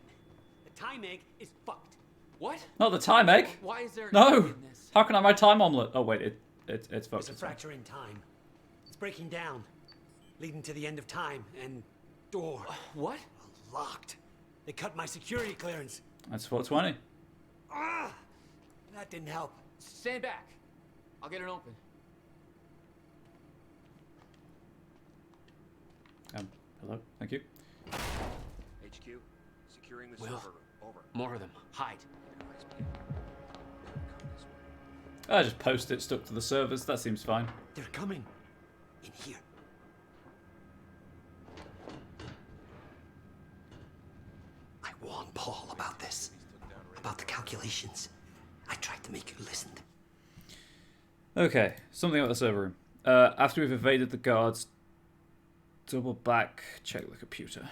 The time egg is fucked. What? Not the time egg. Why is there an No. egg in this? How can I have my time omelet? Oh wait, it's fucked. There's a fracture in time. It's breaking down, leading to the end of time, and door. What? Locked. They cut my security clearance. That's 420. Ah! That didn't help. Stand back. I'll get it open. Hello. Thank you. HQ, securing the server room. Over. More of them. Hide. I just post it stuck to the servers. That seems fine. They're coming. In here. I warned Paul about this. About the calculations. I tried to make you listen. Okay, something about the server room. After we've evaded the guards, double back, check the computer.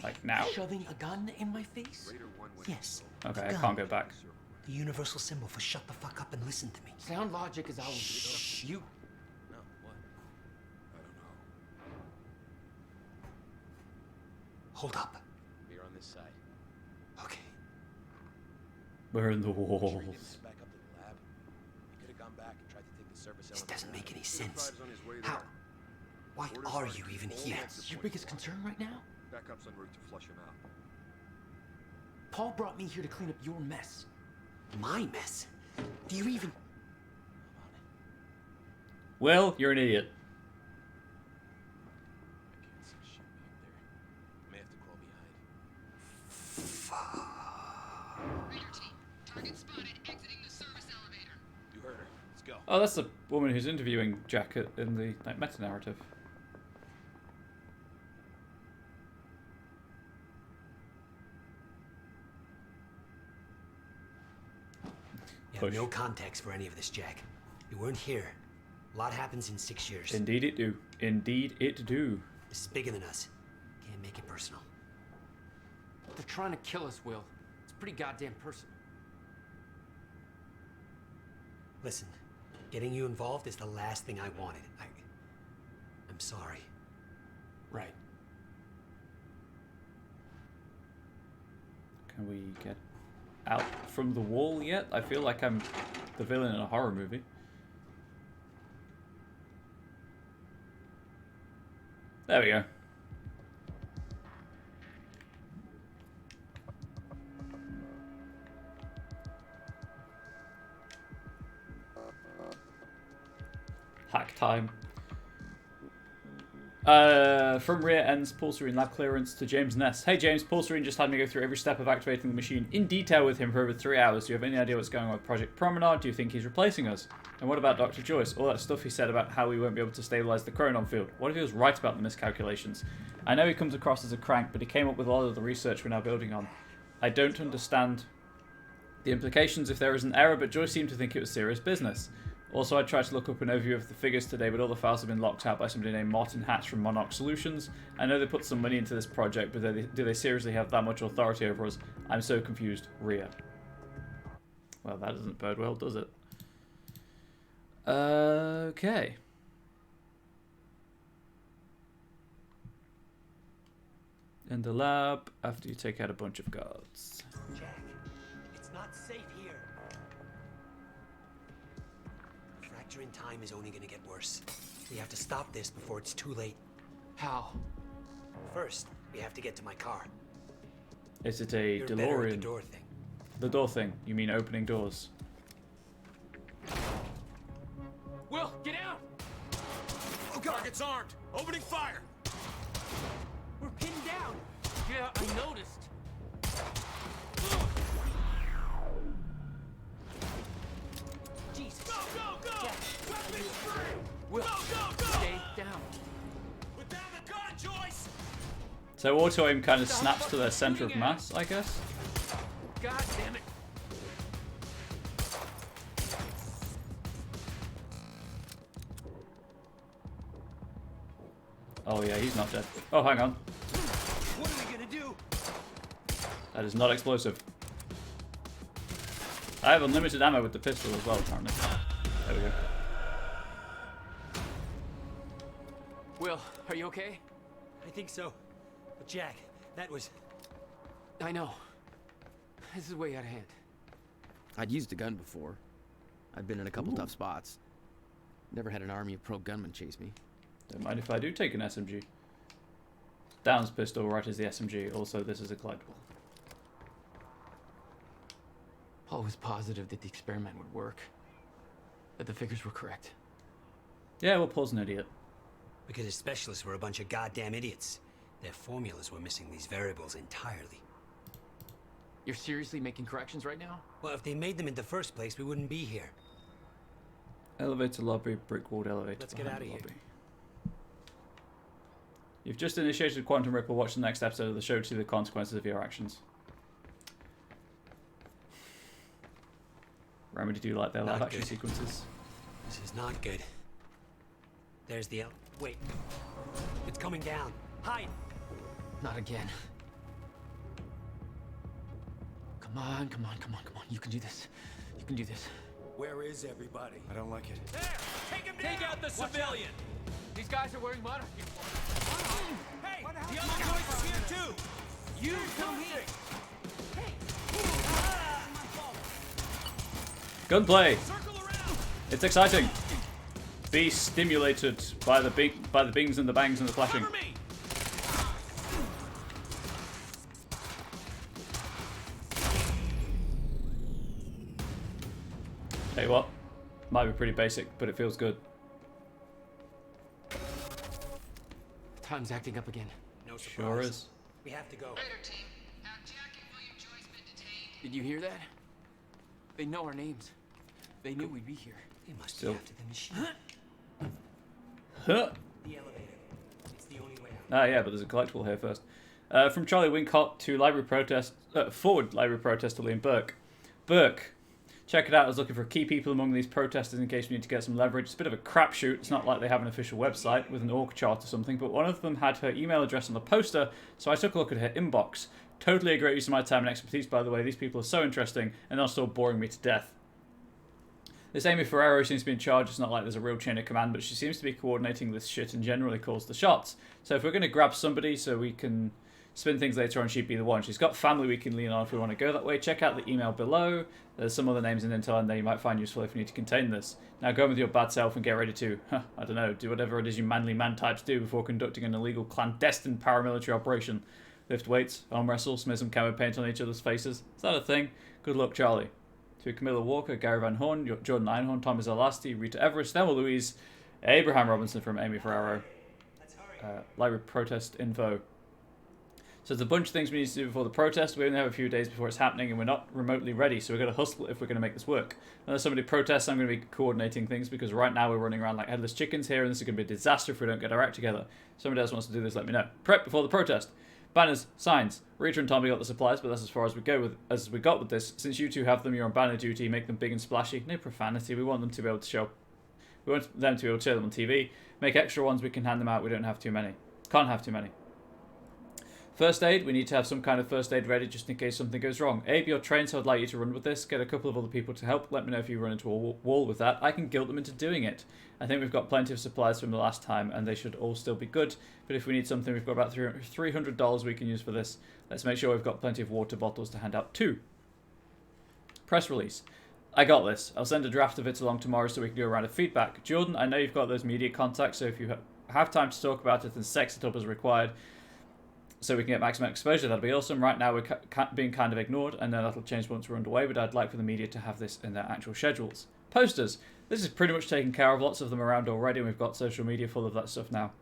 Like now. Shoving a gun in my face? Yes. Okay, I gun. can't go back. The universal symbol for shut the fuck up and listen to me. Sound logic is always shh. You. No, what? I don't know. Hold up. We're on this side. Okay. We're in the Sure he walls. didn't get back up to the lab. He could have gone back and tried to take the service This elevator. doesn't make any sense. Drive's on his way How? there. Why Orders are are you even all here? answer Your points. biggest concern right now? Backup's en route to flush him out. Paul brought me here to clean up your mess. My mess? Do you even... Will, you're an idiot. I can't see shit being there. May have to crawl behind. Raider team, target spotted exiting the service elevator. You heard her. Let's go. Oh, that's the woman who's interviewing Jack in the meta narrative. You have no context for any of this, Jack. You weren't here. A lot happens in 6 years. Indeed it do. Indeed it do. This is bigger than us. Can't make it personal. They're trying to kill us, Will. It's pretty goddamn personal. Listen, getting you involved is the last thing I wanted. I'm sorry. Right. Can we get out from the wall yet? I feel like I'm the villain in a horror movie. There we go. Hack time. From rear ends, Paul Serene lab clearance to James Ness. Hey James, Paul Serene just had me go through every step of activating the machine in detail with him for over 3 hours. Do you have any idea what's going on with Project Promenade? Do you think he's replacing us? And what about Dr. Joyce? All that stuff he said about how we won't be able to stabilize the chronon field. What if he was right about the miscalculations? I know he comes across as a crank, but he came up with a lot of the research we're now building on. I don't understand the implications if there is an error, but Joyce seemed to think it was serious business. Also, I tried to look up an overview of the figures today, but all the files have been locked out by somebody named Martin Hatch from Monarch Solutions. I know they put some money into this project, but do they seriously have that much authority over us? I'm so confused. Rhea. Well, that doesn't bode well, does it? Okay. In the lab, after you take out a bunch of guards. Jack, it's not safe here. Fracture in time is only gonna get worse. We have to stop this before it's too late. How? First, we have to get to my car. Is it a You're better at the DeLorean? door thing. The door thing. You mean opening doors? Will, get out! Oh God! Target's armed. Opening fire. We're pinned down. Yeah, I noticed. Jesus. Go, go, go! Weapons free! So auto-aim kind of snaps to their center of mass, I guess. God damn it. Oh yeah, he's not dead. Oh, hang on. What are we gonna do? That is not explosive. I have unlimited ammo with the pistol as well, apparently. There we go. Will, are you okay? I think so. But Jack, that was... I know. This is way out of hand. I'd used a gun before. I'd been in a couple tough spots. Never had an army of pro gunmen chase me. Don't mind if I do take an SMG. Down's pistol, right is the SMG. Also, this is a collectible. Paul was positive that the experiment would work. That the figures were correct. Yeah, well, Paul's an idiot. Because his specialists were a bunch of goddamn idiots. Their formulas were missing these variables entirely. You're seriously making corrections right now? Well, if they made them in the first place, we wouldn't be here. Elevator lobby, brick-walled elevator. Let's get out of here. You've just initiated Quantum Ripple. Watch the next episode of the show to see the consequences of your actions. Remedy do like their live action sequences. This is not good. There's the wait. It's coming down. Hide! Not again. Come on, come on, come on, come on. You can do this. You can do this. Where is everybody? I don't like it. There! Take him down! Take out the civilian! These guys are wearing Monarch uniforms. Hey! The other boys are here too! You come here! Gunplay! It's exciting! Be stimulated by the bings and the bangs and the flashing. Tell you what, might be pretty basic, but it feels good. Time's acting up again. No surprise. Sure is. We have to go. Did you hear that? They know our names. They knew we'd be here. They must Still. be after the machine. Huh? The elevator. It's the only way out. Ah, yeah, but there's a collectible here first. From Charlie Wincott to library protest, forward library protester Liam Burke. Burke, check it out. I was looking for key people among these protesters in case we need to get some leverage. It's a bit of a crapshoot. It's not like they have an official website with an org chart or something, but one of them had her email address on the poster, so I took a look at her inbox. Totally a great use of my time and expertise, by the way. These people are so interesting and are still boring me to death. This Amy Ferrero seems to be in charge. It's not like there's a real chain of command, but she seems to be coordinating this shit and generally calls the shots. So if we're going to grab somebody so we can spin things later on, she'd be the one. She's got family we can lean on if we want to go that way. Check out the email below. There's some other names and intel in there you might find useful if you need to contain this. Now go with your bad self and get ready to, I don't know, do whatever it is you manly man types do before conducting an illegal clandestine paramilitary operation. Lift weights, arm wrestle, smear some camo paint on each other's faces. Is that a thing? Good luck, Charlie. To Camilla Walker, Gary Van Horn, Jordan Einhorn, Thomas Elasti, Rita Everest, Thelma Louise, Abraham Robinson from Amy Ferraro. Library protest info. So there's a bunch of things we need to do before the protest. We only have a few days before it's happening and we're not remotely ready, so we're going to hustle if we're going to make this work. Unless somebody protests, I'm going to be coordinating things because right now we're running around like headless chickens here and this is going to be a disaster if we don't get our act together. If somebody else wants to do this, let me know. Prep before the protest. Banners, signs. Rita and Tommy got the supplies, but that's as far as we got with this. Since you two have them, you're on banner duty. Make them big and splashy. No profanity. We want them to be able to show. We want them to be able to show them on TV. Make extra ones. We can hand them out. We don't have too many. Can't have too many. First aid. We need to have some kind of first aid ready just in case something goes wrong. Abe, you're trained, so I'd like you to run with this. Get a couple of other people to help. Let me know if you run into a wall with that. I can guilt them into doing it. I think we've got plenty of supplies from the last time, and they should all still be good. But if we need something, we've got about $300 we can use for this. Let's make sure we've got plenty of water bottles to hand out too. Press release. I got this. I'll send a draft of it along tomorrow so we can do a round of feedback. Jordan, I know you've got those media contacts, so if you have time to talk about it, then sex it up as required so we can get maximum exposure. That'll be awesome. Right now we're being kind of ignored, and then that'll change once we're underway, but I'd like for the media to have this in their actual schedules. Posters. This is pretty much taken care of. Lots of them around already, and we've got social media full of that stuff now.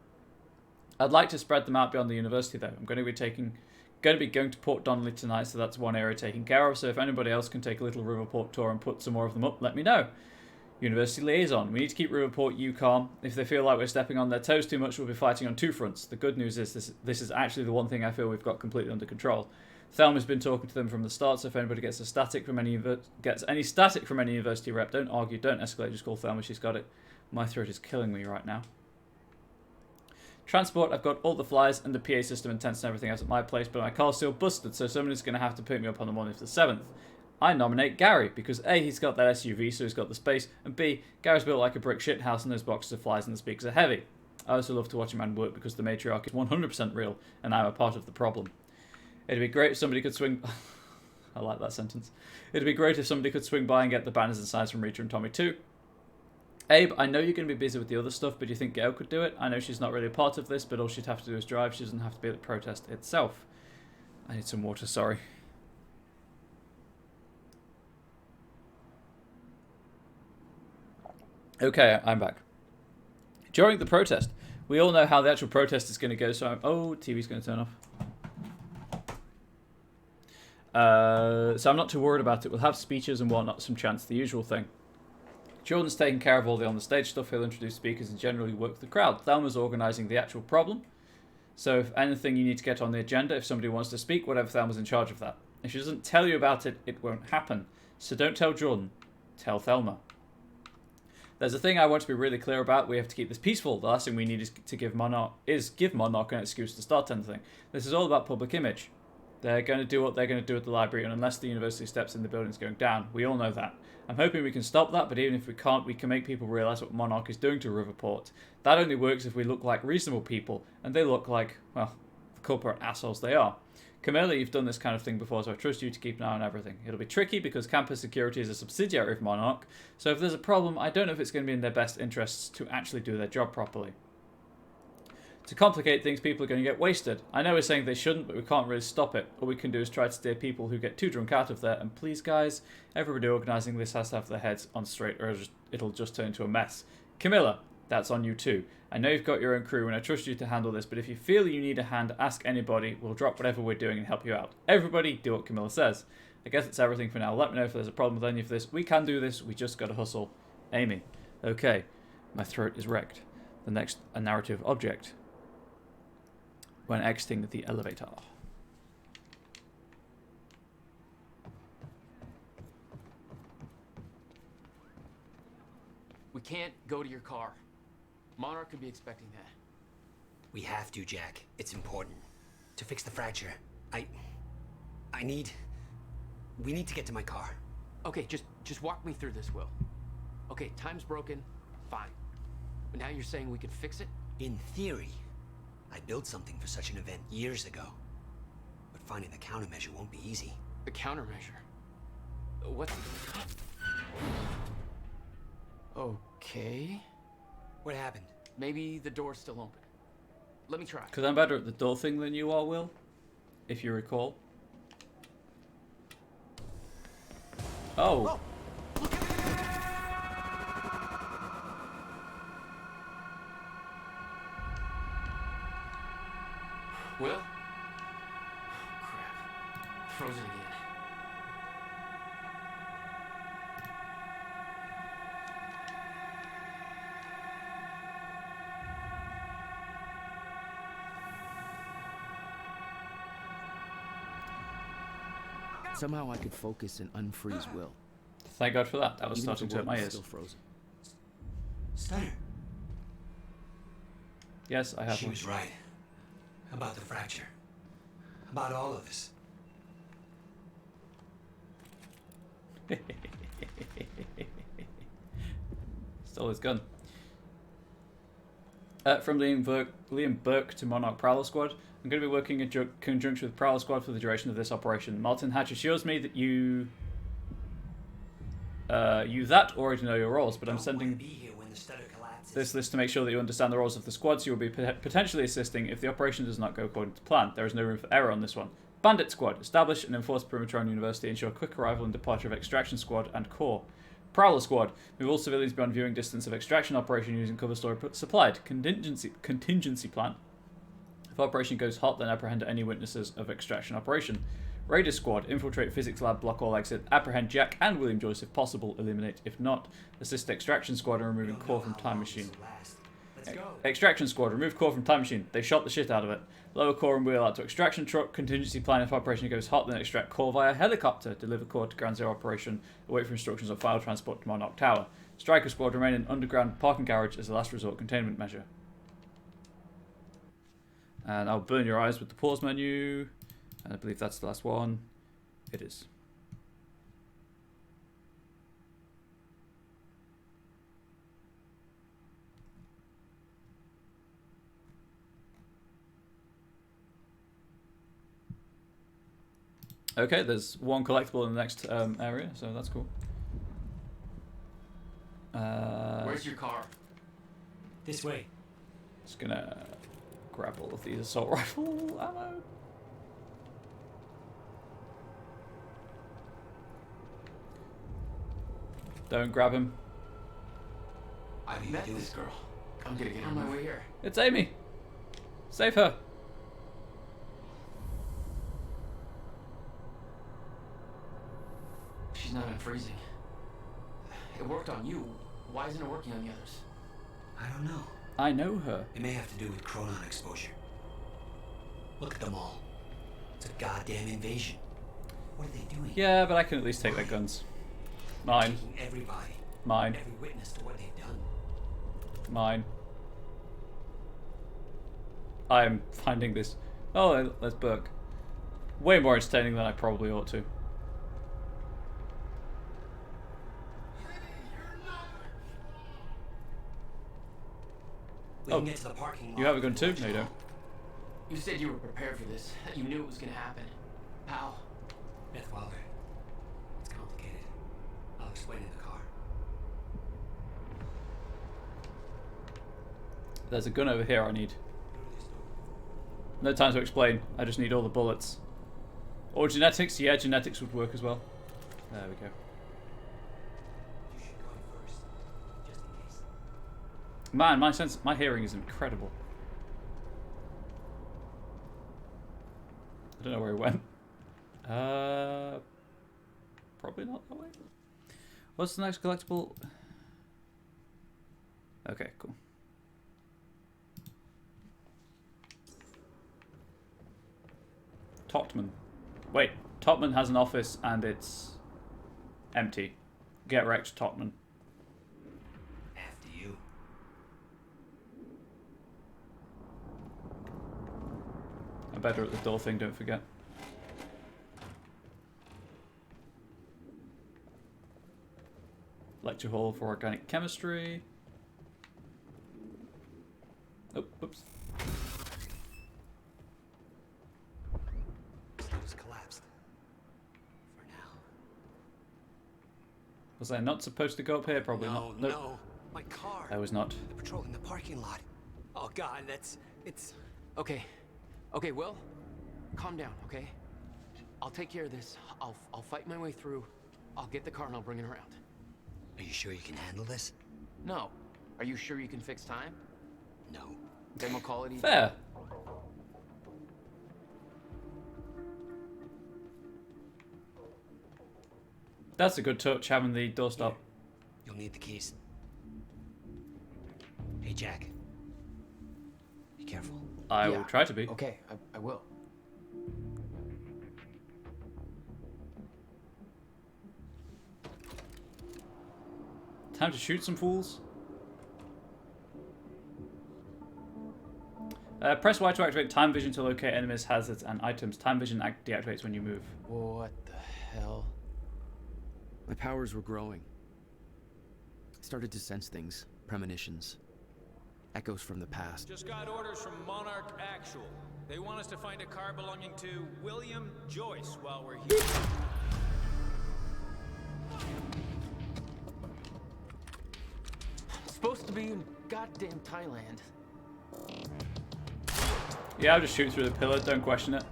I'd like to spread them out beyond the university, though. I'm going to be going to Port Donnelly tonight, so that's one area taken care of. So if anybody else can take a little Riverport tour and put some more of them up, let me know. University liaison. We need to keep Riverport U calm. If they feel like we're stepping on their toes too much, we'll be fighting on two fronts. The good news is this is actually the one thing I feel we've got completely under control. Thelma's been talking to them from the start, so if anybody gets any static from any university rep, don't argue, don't escalate, just call Thelma, she's got it. My throat is killing me right now. Transport, I've got all the flyers and the PA system and tents and everything else at my place, but my car's still busted, so somebody's going to have to pick me up on the morning of the 7th. I nominate Gary, because A, he's got that SUV, so he's got the space, and B, Gary's built like a brick shit house and those boxes of flies and the speakers are heavy. I also love to watch a man work because the matriarch is 100% real, and I'm a part of the problem. It'd be great if somebody could swing... I like that sentence. It'd be great if somebody could swing by and get the banners and signs from Rita and Tommy too. Abe, I know you're going to be busy with the other stuff, but do you think Gail could do it? I know she's not really a part of this, but all she'd have to do is drive. She doesn't have to be at the protest itself. I need some water, sorry. Okay, I'm back. During the protest, we all know how the actual protest is going to go, so oh, TV's going to turn off. So I'm not too worried about it. We'll have speeches and whatnot, some chants, the usual thing. Jordan's taking care of all the on-the-stage stuff. He'll introduce speakers and generally work the crowd. Thelma's organising the actual problem. So if anything you need to get on the agenda, if somebody wants to speak, whatever, Thelma's in charge of that. If she doesn't tell you about it, it won't happen. So don't tell Jordan. Tell Thelma. There's a thing I want to be really clear about. We have to keep this peaceful. The last thing we need is to give Monarch an excuse to start anything. This is all about public image. They're going to do what they're going to do at the library, and unless the university steps in, the building's going down. We all know that. I'm hoping we can stop that, but even if we can't, we can make people realise what Monarch is doing to Riverport. That only works if we look like reasonable people, and they look like, well, the corporate assholes they are. Camilla, you've done this kind of thing before, so I trust you to keep an eye on everything. It'll be tricky because campus security is a subsidiary of Monarch, so if there's a problem, I don't know if it's going to be in their best interests to actually do their job properly. To complicate things, people are going to get wasted. I know we're saying they shouldn't, but we can't really stop it. All we can do is try to steer people who get too drunk out of there, and please guys, everybody organising this has to have their heads on straight or it'll just turn into a mess. Camilla, that's on you too. I know you've got your own crew and I trust you to handle this, but if you feel you need a hand, ask anybody. We'll drop whatever we're doing and help you out. Everybody, do what Camilla says. I guess it's everything for now. Let me know if there's a problem with any of this. We can do this, we just gotta hustle. Amy. Okay, my throat is wrecked. The next, a narrative object. When exiting the elevator. We can't go to your car. Monarch could be expecting that. We have to, Jack. It's important. To fix the fracture. We need to get to my car. Okay, just walk me through this, Will. Okay, time's broken. Fine. But now you're saying we could fix it? In theory. I built something for such an event years ago. But finding the countermeasure won't be easy. The countermeasure? What? Okay. What happened? Maybe the door's still open. Let me try. Because I'm better at the door thing than you are, Will. If you recall. Oh. Will? Crap. Frozen again. Somehow I could focus and unfreeze Will. Thank God for that. That was Even if starting the to hurt my world is ears. still frozen. Stunner. Yes, I have She one. was right. About the fracture. About all of this. Stole his gun. From Liam Burke to Monarch Prowler Squad. I'm going to be working in conjunction with Prowler Squad for the duration of this operation. Martin Hatch assures me that you already know your roles, but I'm sending this list to make sure that you understand the roles of the squads you will be potentially assisting if the operation does not go according to plan. There is no room for error on this one. Bandit Squad. Establish and enforce perimeter on University. Ensure quick arrival and departure of Extraction Squad and Core. Prowler Squad. Move all civilians beyond viewing distance of extraction operation using cover story supplied. Contingency plan. If operation goes hot, then apprehend any witnesses of extraction operation. Raider Squad, infiltrate physics lab, block all exit, apprehend Jack and William Joyce if possible, eliminate if not, assist Extraction Squad in removing core from Time Machine. Extraction Squad, remove core from Time Machine. They shot the shit out of it. Lower core and wheel out to Extraction Truck, contingency plan if operation goes hot, then extract core via helicopter, deliver core to Ground Zero operation, await for instructions on file transport to Monarch Tower. Striker Squad, remain in underground parking garage as a last resort containment measure. And I'll burn your eyes with the pause menu. And I believe that's the last one. It is. Okay, there's one collectible in the next area, so that's cool. Where's your car? This way. Just gonna grab all of these assault rifle ammo. Don't grab him. I met this girl. I'm gonna get on my way here. It's Amy. Save her. She's not unfreezing. It worked on you. Why isn't it working on the others? I don't know. I know her. It may have to do with chronon exposure. Look at them all. It's a goddamn invasion. What are they doing? Yeah, but I can at least take their guns. Mine. Taking everybody. Mine. Every witness to what they've done. Mine. I'm finding this. Oh, there's Burke. Way more entertaining than I probably ought to. We can get to the parking lot. You have a gun too? No, you don't. You said you were prepared for this. You knew it was gonna happen. How? Beth Wilder. It's complicated. I'll explain in the car. There's a gun over here I need. No time to explain. I just need all the bullets. Or genetics? Yeah, genetics would work as well. There we go. You should go in first, just in case. Man, my hearing is incredible. I don't know where he went. Probably not that way. What's the next collectible? Okay, cool. Totman. Wait, Totman has an office and it's empty. Get wrecked, Totman. After you. I better at the door thing, don't forget. Lecture hall for organic chemistry. Oh, oops. It's collapsed. For now. Was I not supposed to go up here? Probably not. Nope. No. My car. I was not. They're patrolling the parking lot. Oh God, it's. Okay. Okay, Will. Calm down, okay? I'll take care of this. I'll fight my way through. I'll get the car and I'll bring it around. Are you sure you can handle this? No. Are you sure you can fix time? No. Then we'll call it even. Fair. That's a good touch, having the doorstop. You'll need the keys. Hey, Jack. Be careful. I will try to be. Okay, I will. Time to shoot some fools. Press Y to activate time vision to locate enemies, hazards, and items. Time vision deactivates when you move. What the hell? My powers were growing. I started to sense things, premonitions, echoes from the past. Just got orders from Monarch Actual. They want us to find a car belonging to William Joyce while we're here. I'm supposed to be in goddamn Thailand. Yeah, I'll just shoot through the pillar, don't question it.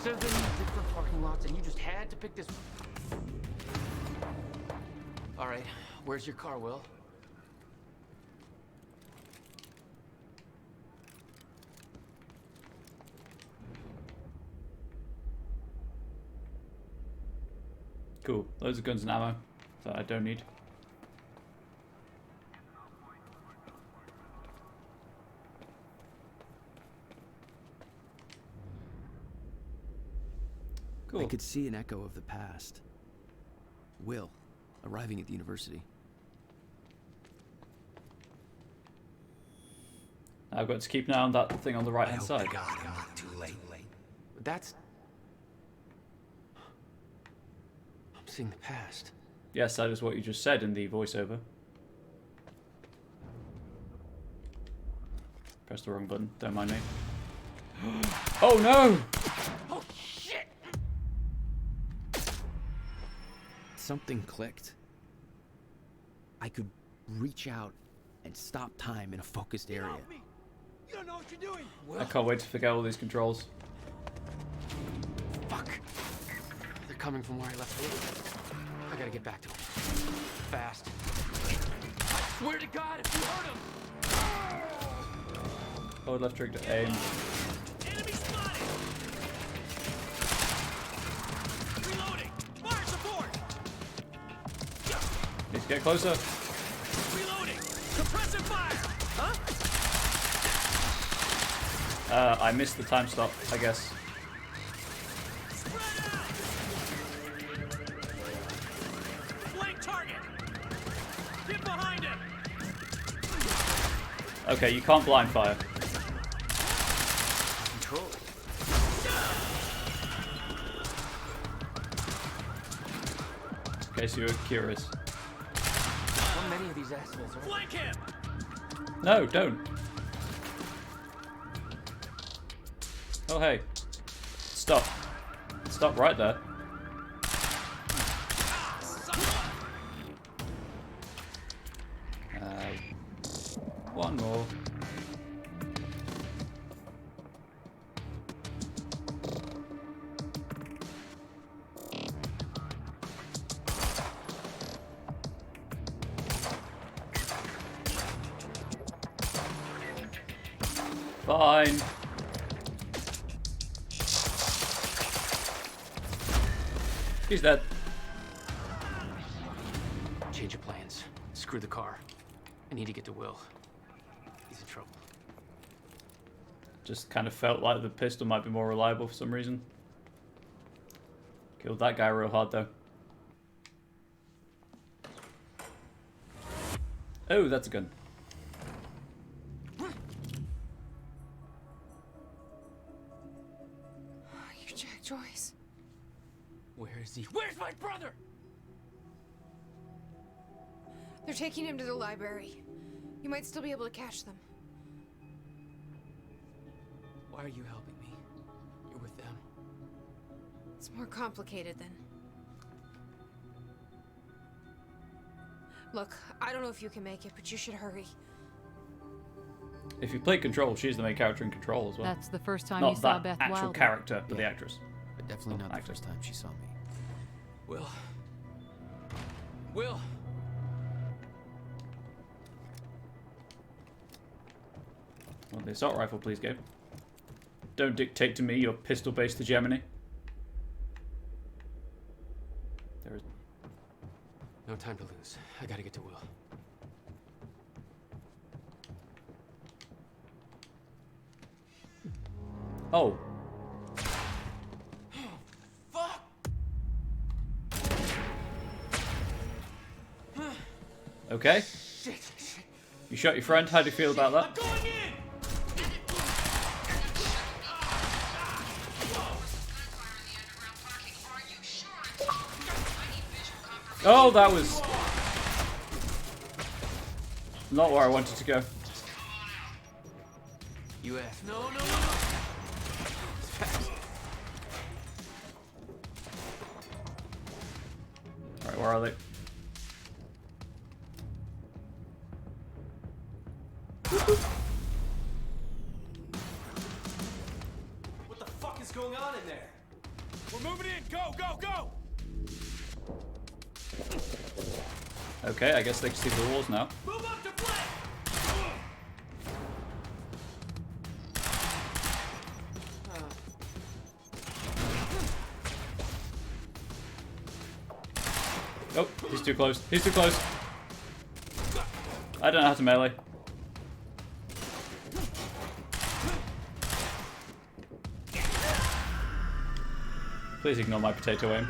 7 different parking lots and you just had to pick this. Alright, where's your car, Will? Cool. Loads of guns and ammo that I don't need. Cool. I could see an echo of the past. Will, arriving at the university. I've got to keep an eye on that thing on the right hand side. God, I'm not too late. That's... I'm seeing the past. Yes, that is what you just said in the voiceover. Press the wrong button. Don't mind me. Oh no! Oh shit! Something clicked. I could reach out and stop time in a focused area. You don't know what you're doing. I can't wait to figure out all these controls. Fuck. They're coming from where I left Will. I gotta get back to them. Fast. I swear to God, if you hurt him! Hold left trigger to aim. Enemy spotted. Reloading. Fire support. Need to get closer. Reloading. Suppressive fire. Huh? I missed the time stop, I guess. Flank target. Get behind him. Okay, you can't blind fire. Control. In case you were curious. How many of these assholes are... Flank him. No, don't. Oh, hey. Stop. Stop right there. One more. Fine. He's dead. Change of plans. Screw the car. I need to get to Will. He's in trouble. Just kind of felt like the pistol might be more reliable for some reason. Killed that guy real hard though. Oh, that's a gun. You're Jack Joyce. Where is he? Where's my brother? They're taking him to the library. You might still be able to catch them. Why are you helping me? You're with them. It's more complicated than... Look, I don't know if you can make it, but you should hurry. If you play Control, she's the main character in Control as well. That's the first time Not you saw that Beth actual Wilder. character, but the actress. But definitely not the first time she saw me. Will. Will. Well, the assault rifle, please, Gabe. Don't dictate to me your pistol-based hegemony. There is... No time to lose. I gotta get to Will. Oh. Fuck! Okay. Shit. You shot your friend. How do you feel about that? Going in. Oh, that was not where I wanted to go. UF. No. Alright, where are they? What the fuck is going on in there? We're moving in. Go, go, go. Okay, I guess they can see the walls now. Move up to flank. He's too close. He's too close. I don't know how to melee. Please ignore my potato aim.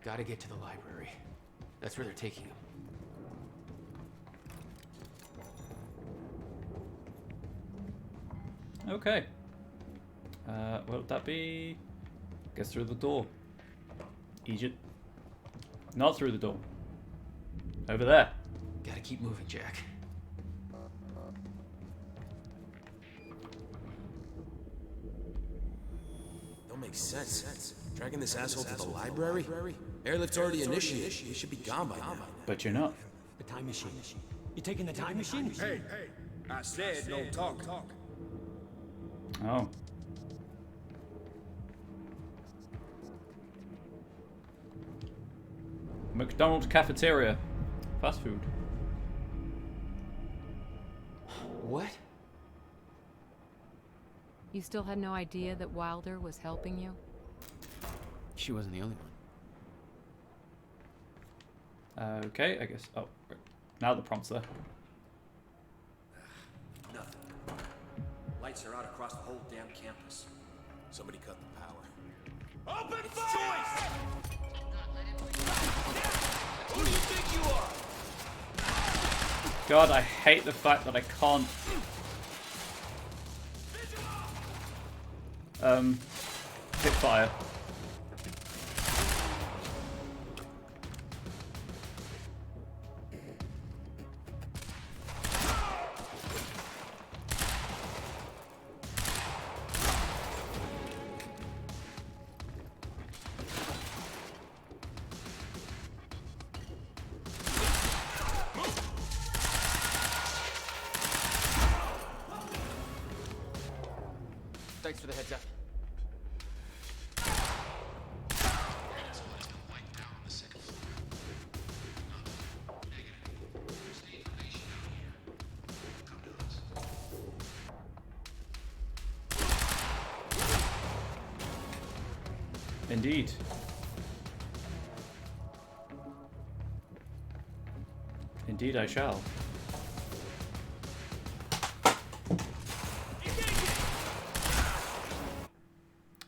Gotta get to the library. That's where they're taking him. Okay. What would that be? Get through the door. Egypt. Not through the door. Over there. Gotta keep moving, Jack. Don't make sense. Dragging this asshole to the library? Airlift's already initiated. He should be gone by now. But you're not. The time machine. You taking the time machine? Hey, I said no talk. Oh. McDonald's cafeteria. Fast food. What? You still had no idea that Wilder was helping you? She wasn't the only one. Okay, I guess. Oh, right. Now the prompt's there. Nothing. Lights are out across the whole damn campus. Somebody cut the power. Open fire! Who do you think you are? God, I hate the fact that I can't. Hit fire. Thanks for the heads up. Indeed. Indeed I shall.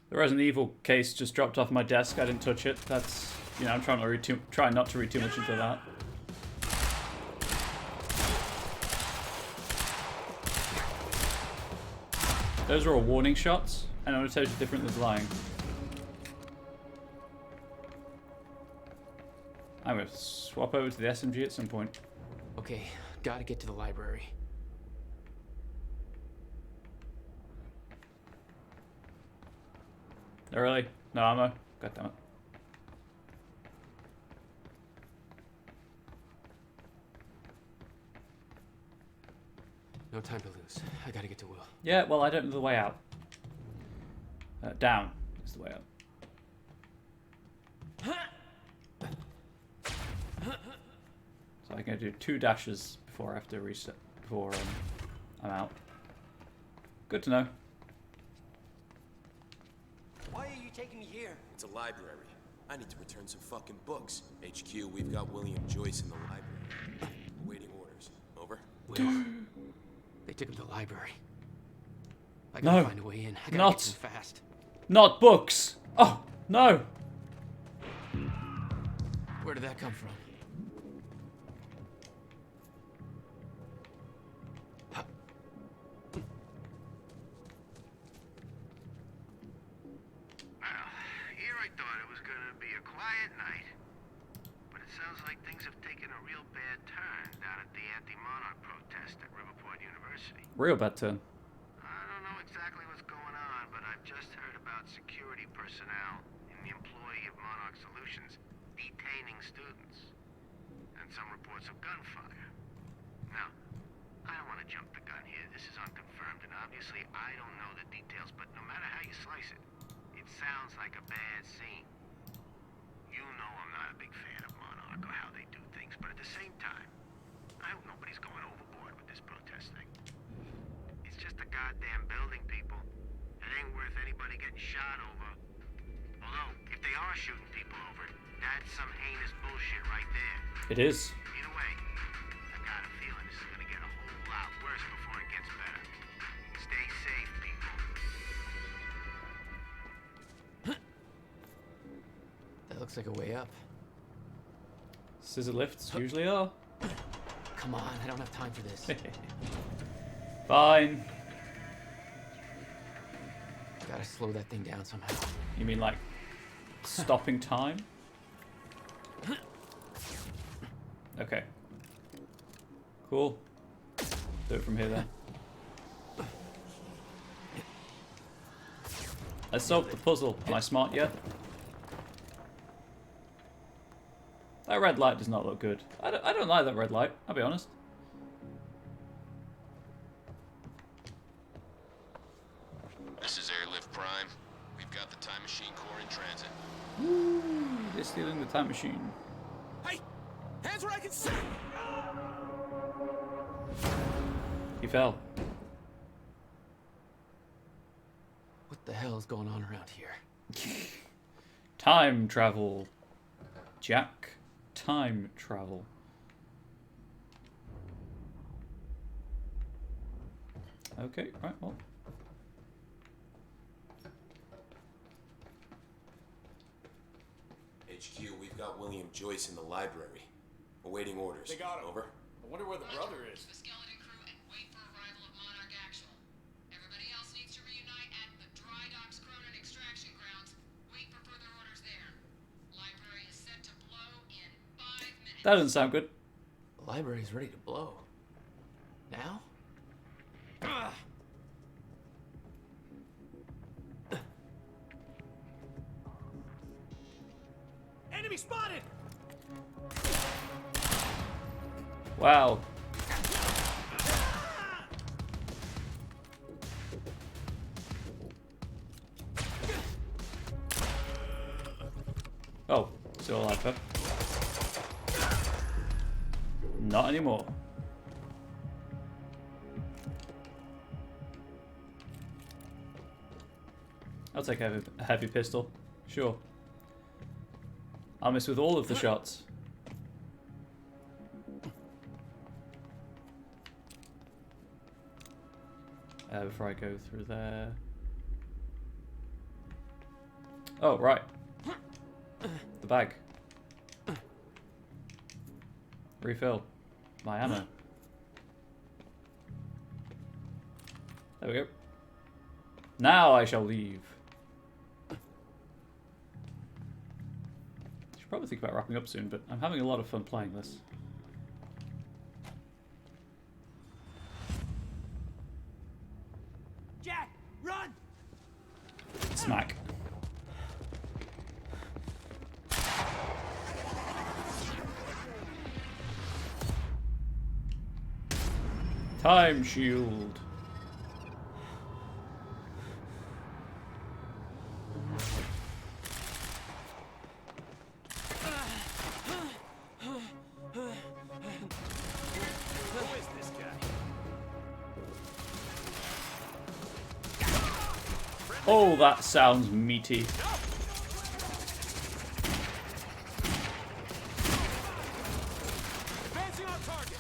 The Resident Evil case just dropped off my desk. I didn't touch it. That's, you know, I'm trying not to read too much into that. Those are all warning shots, and I'm going to tell you different than lying. I'm going to swap over to the SMG at some point. Okay, gotta get to the library. Really? No ammo? God damn it. No time to lose. I gotta get to Will. Yeah, well, I don't know the way out. Down is the way out. So I'm going to do 2 dashes before I have to reset, before I'm out. Good to know. Why are you taking me here? It's a library. I need to return some fucking books. HQ, we've got William Joyce in the library. Awaiting orders. Over? Will. They took him to the library. I gotta find a way in. I gotta Not. get in fast. Not books! Oh, no! Where did that come from? Here I thought it was gonna be a quiet night. But it sounds like things have taken a real bad turn down at the anti-Monarch protest at Riverport University. Real bad turn. I don't know exactly what's going on, but I've just heard about security personnel in the employ of Monarch Solutions detaining students. And some reports of gunfire. Now, I don't want to jump the gun here. This is unconfirmed, and obviously I don't know the details, but no matter how you slice it, it sounds like a bad scene. You know I'm not a big fan of Monarch or how they do things, but at the same time, I hope nobody's going overboard with this protest thing. It's just a goddamn building, people. It ain't worth anybody getting shot over. Although, if they are shooting people over it, That's some heinous bullshit right there. It is. Either way, I got a feeling this is gonna get a whole lot worse before it gets better. Stay safe, people. That looks like a way up. Scissor lifts usually are. Come on, I don't have time for this. Fine. Gotta slow that thing down somehow. You mean like stopping time? Okay. Cool. Do it from here then. I solved the puzzle. Am I smart yet? That red light does not look good. I don't like that red light, I'll be honest. This is Airlift Prime. We've got the Time Machine Core in transit. Woo, they're stealing the time machine. Hey! Hands where I can see! He fell. What the hell is going on around here? Time travel. Jack. Time travel. Okay, right, well. HQ, we've got William Joyce in the library. Awaiting orders. They got him. Over. I wonder where the brother is. The skeleton crew and wait for arrival of Monarch Actual. Everybody else needs to reunite at the Dry Docks Cronin extraction grounds. Wait for further orders there. Library is set to blow in 5 minutes. That doesn't sound good. The library's ready to blow. Now? Enemy spotted! Wow. Oh, still alive, huh? Not anymore. I'll take a heavy pistol. Sure. I'll miss with all of the shots. Before I go through there. Oh, right. The bag. Refill my ammo. There we go. Now I shall leave. Should probably think about wrapping up soon, but I'm having a lot of fun playing this. Jack, run! Smack. Time shield. Who is this guy? Oh, that sounds meaty. Advancing on target.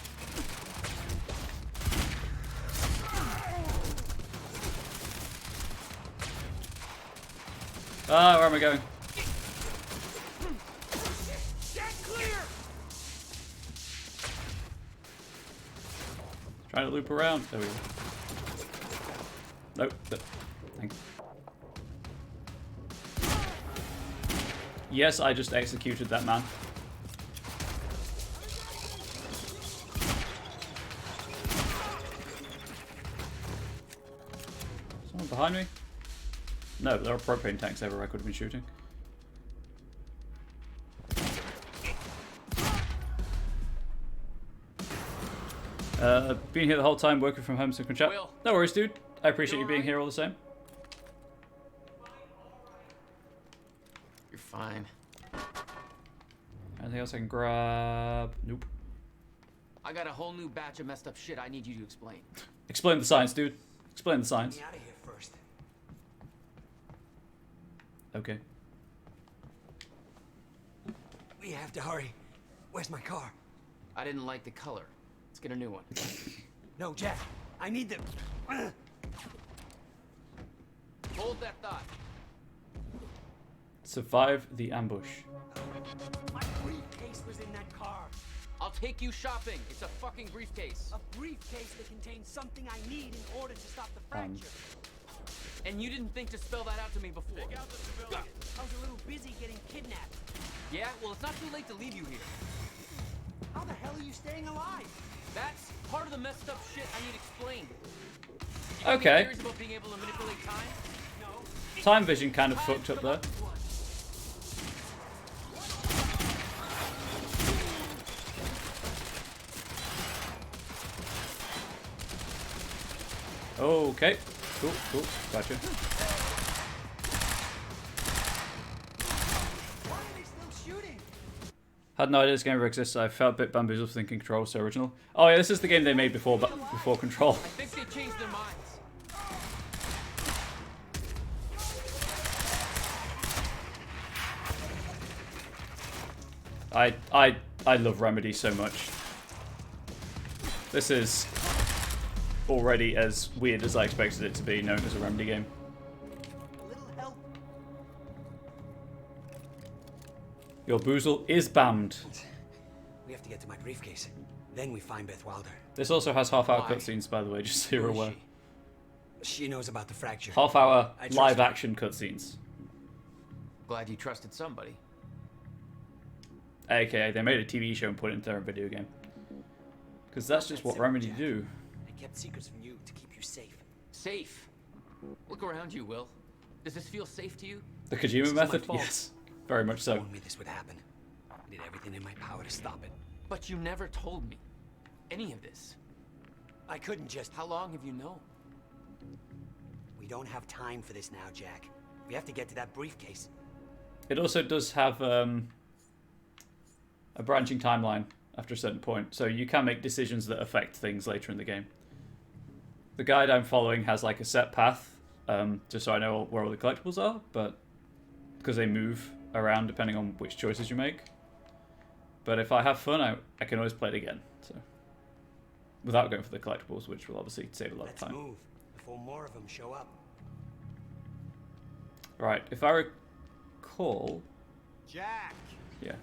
Ah, where am I going? Jack, clear! Trying to loop around. There we go. Nope. Thanks. Yes, I just executed that man. Someone behind me? No, there are propane tanks everywhere I could have been shooting. Been here the whole time, working from home, so can chat. No worries, dude. I appreciate you being here all the same. You're fine. Anything else I can grab? Nope. I got a whole new batch of messed up shit I need you to explain. Explain the science, dude. Explain the science. Get me out of here first. Okay. We have to hurry. Where's my car? I didn't like the color. Let's get a new one. No, Jack. I need the... Hold that thought. Survive the ambush. My briefcase was in that car. I'll take you shopping. It's a fucking briefcase. A briefcase that contains something I need in order to stop the fracture. And you didn't think to spell that out to me before. I was a little busy getting kidnapped. Yeah? Well, it's not too late to leave you here. How the hell are you staying alive? That's part of the messed up shit I need explained. Okay. Curious about being able to manipulate time? No. Time vision kind of fucked up there. Okay. Cool, cool. Gotcha. Why are they still shooting? Had no idea this game ever existed. I felt a bit bamboozled thinking Control was so original. Oh yeah, this is the game they made before Control. I think they changed their minds. I love Remedy so much. This is already as weird as I expected it to be, known as a Remedy game. Your boozle is bammed. We have to get to my briefcase. Then we find Beth Wilder. This also has half-hour cutscenes, by the way, just so you're aware. She knows about the fracture. Half-hour I trust live-action cutscenes. Glad you trusted somebody. AKA, they made a TV show and put it into their video game. Because that's just what Remedy do. I kept secrets from you to keep you safe. Safe? Look around you, Will. Does this feel safe to you? The Kojima method? Yes. Very much so. Told me this would happen. I did everything in my power to stop it. But you never told me any of this. I couldn't just... How long have you known? We don't have time for this now, Jack. We have to get to that briefcase. It also does have a branching timeline after a certain point, so you can make decisions that affect things later in the game. The guide I'm following has like a set path, just so I know where all the collectibles are, but because they move around depending on which choices you make. But if I have fun, I can always play it again, so without going for the collectibles, which will obviously save a lot of time. Let's move before more of them show up. Right, if I recall... Jack! Yeah.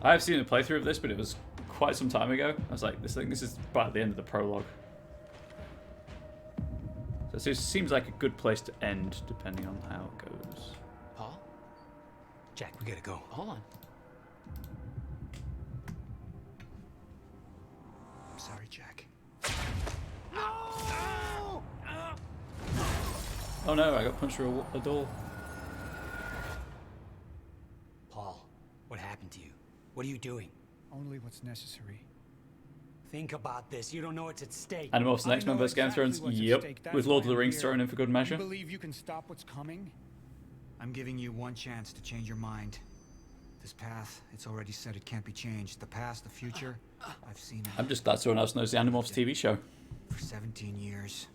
I have seen a playthrough of this, but it was quite some time ago. I was like, this is right at the end of the prologue. So it seems like a good place to end, depending on how it goes. Paul? Jack, we gotta go. Hold on. I'm sorry, Jack. Oh no, I got punched through a door. Paul, what happened to you? What are you doing? Only what's necessary. Think about this. You don't know what's at stake. Animorphs next member Game of Thrones? Yep. With Lord of the Rings thrown in for good measure. You believe you can stop what's coming? I'm giving you one chance to change your mind. This path, it's already said it can't be changed. The past, the future, I've seen it. I'm just glad someone else knows the Animorphs TV show. For 17 years.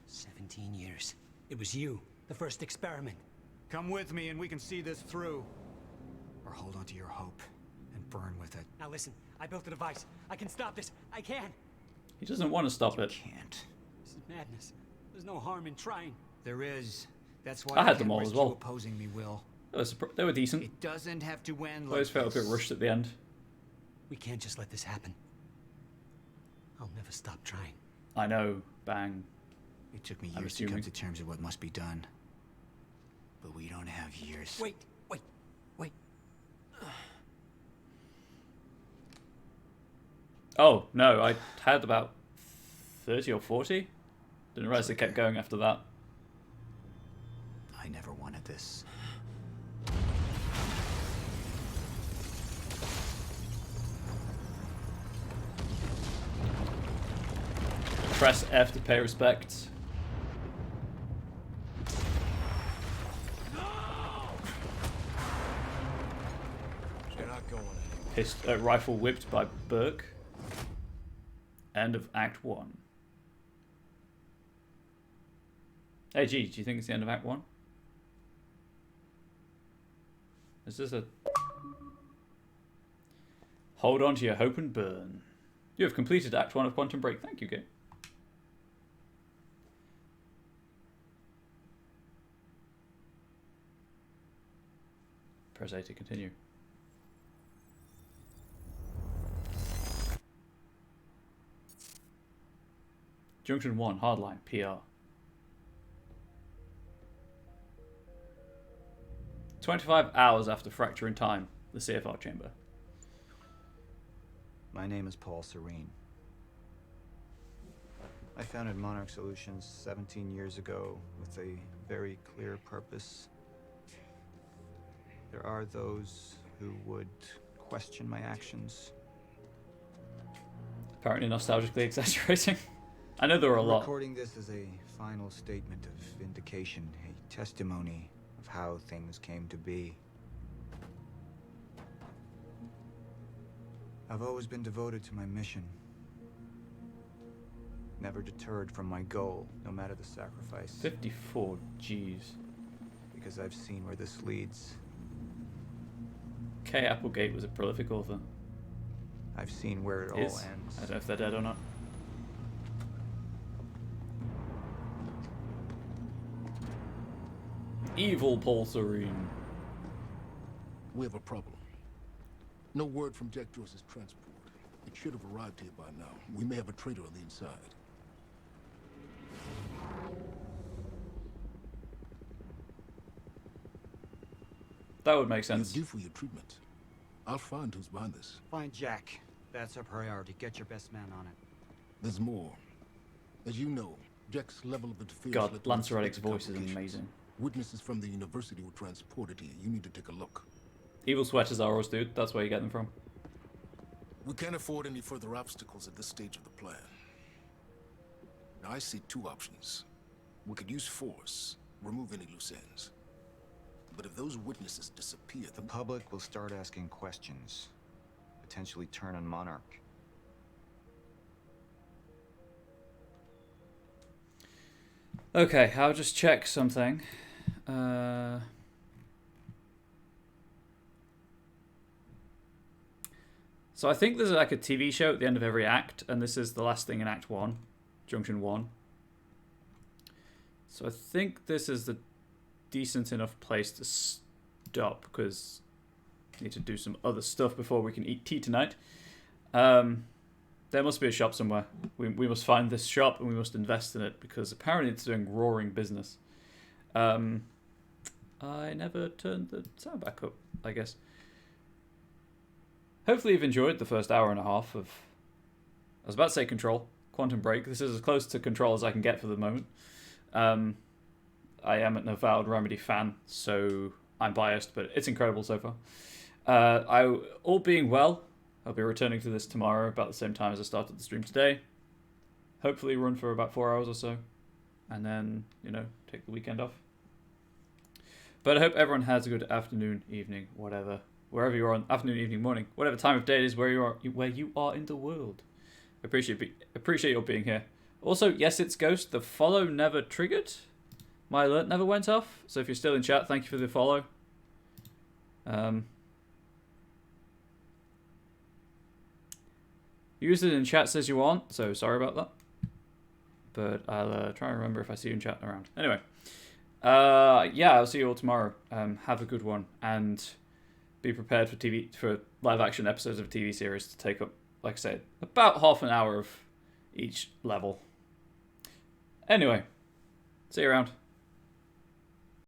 17 years. It was you, the first experiment. Come with me and we can see this through. Or hold on to your hope and burn with it. Now listen, I built a device. I can stop this. I can. He doesn't want to stop it. Can't. This is madness. There's no harm in trying. There is. That's why I had them all as well. Opposing me, Will. They were decent. It doesn't have to end I always like felt a bit rushed at the end. We can't just let this happen. I'll never stop trying. I know. Bang. It took me years to come to terms with what must be done. But we don't have years. Wait. Oh, no, I had about 30 or 40. Didn't realize they kept going after that. I never wanted this. Press F to pay respect. You're not going. Rifle whipped by Burke. End of Act 1. Hey, G, do you think it's the end of Act 1? Is this a... Hold on to your hope and burn. You have completed Act 1 of Quantum Break. Thank you, game. Press A to continue. Junction 1, Hardline, PR. 25 hours after Fracture in Time, the CFR chamber. My name is Paul Serene. I founded Monarch Solutions 17 years ago with a very clear purpose. There are those who would question my actions. Apparently nostalgically exaggerating. I know there were a lot. Recording this is a final statement of vindication, a testimony of how things came to be. I've always been devoted to my mission. Never deterred from my goal, no matter the sacrifice. 54 G's. Because I've seen where this leads. Kay Applegate was a prolific author. I've seen where it all ends. I don't know if they're dead or not. Evil Paul Serene. We have a problem. No word from Jack Joyce's transport. It should have arrived here by now. We may have a traitor on the inside. That would make sense. You're due for your treatment. I'll find who's behind this. Find Jack. That's our priority. Get your best man on it. There's more. As you know, Jack's level of interference... God, Lance Reddick's voice is amazing. Witnesses from the university were transported here. You need to take a look. Evil sweaters are ours, dude. That's where you get them from. We can't afford any further obstacles at this stage of the plan. Now, I see two options. We could use force, remove any loose ends. But if those witnesses disappear, the public will start asking questions. Potentially turn on Monarch. Okay, I'll just check something. So I think there's like a TV show at the end of every act, and this is the last thing in Act 1, Junction 1. So I think this is the decent enough place to stop, because I need to do some other stuff before we can eat tea tonight. There must be a shop somewhere. We must find this shop and we must invest in it, because apparently it's doing roaring business. I never turned the sound back up, I guess. Hopefully you've enjoyed the first hour and a half of... I was about to say Control. Quantum Break. This is as close to Control as I can get for the moment. I am an avowed Remedy fan, so I'm biased, but it's incredible so far. All being well, I'll be returning to this tomorrow about the same time as I started the stream today. Hopefully run for about 4 hours or so. And then, you know, take the weekend off. But I hope everyone has a good afternoon, evening, whatever. Wherever you are on afternoon, evening, morning. Whatever time of day it is where you are in the world. Appreciate your being here. Also, yes, it's Ghost. The follow never triggered. My alert never went off. So if you're still in chat, thank you for the follow. Use it in chat says you want, so sorry about that. But I'll try and remember if I see you in chat around. Anyway, yeah, I'll see you all tomorrow. Have a good one, and be prepared for live action episodes of a TV series to take up, like I said, about half an hour of each level. Anyway, see you around.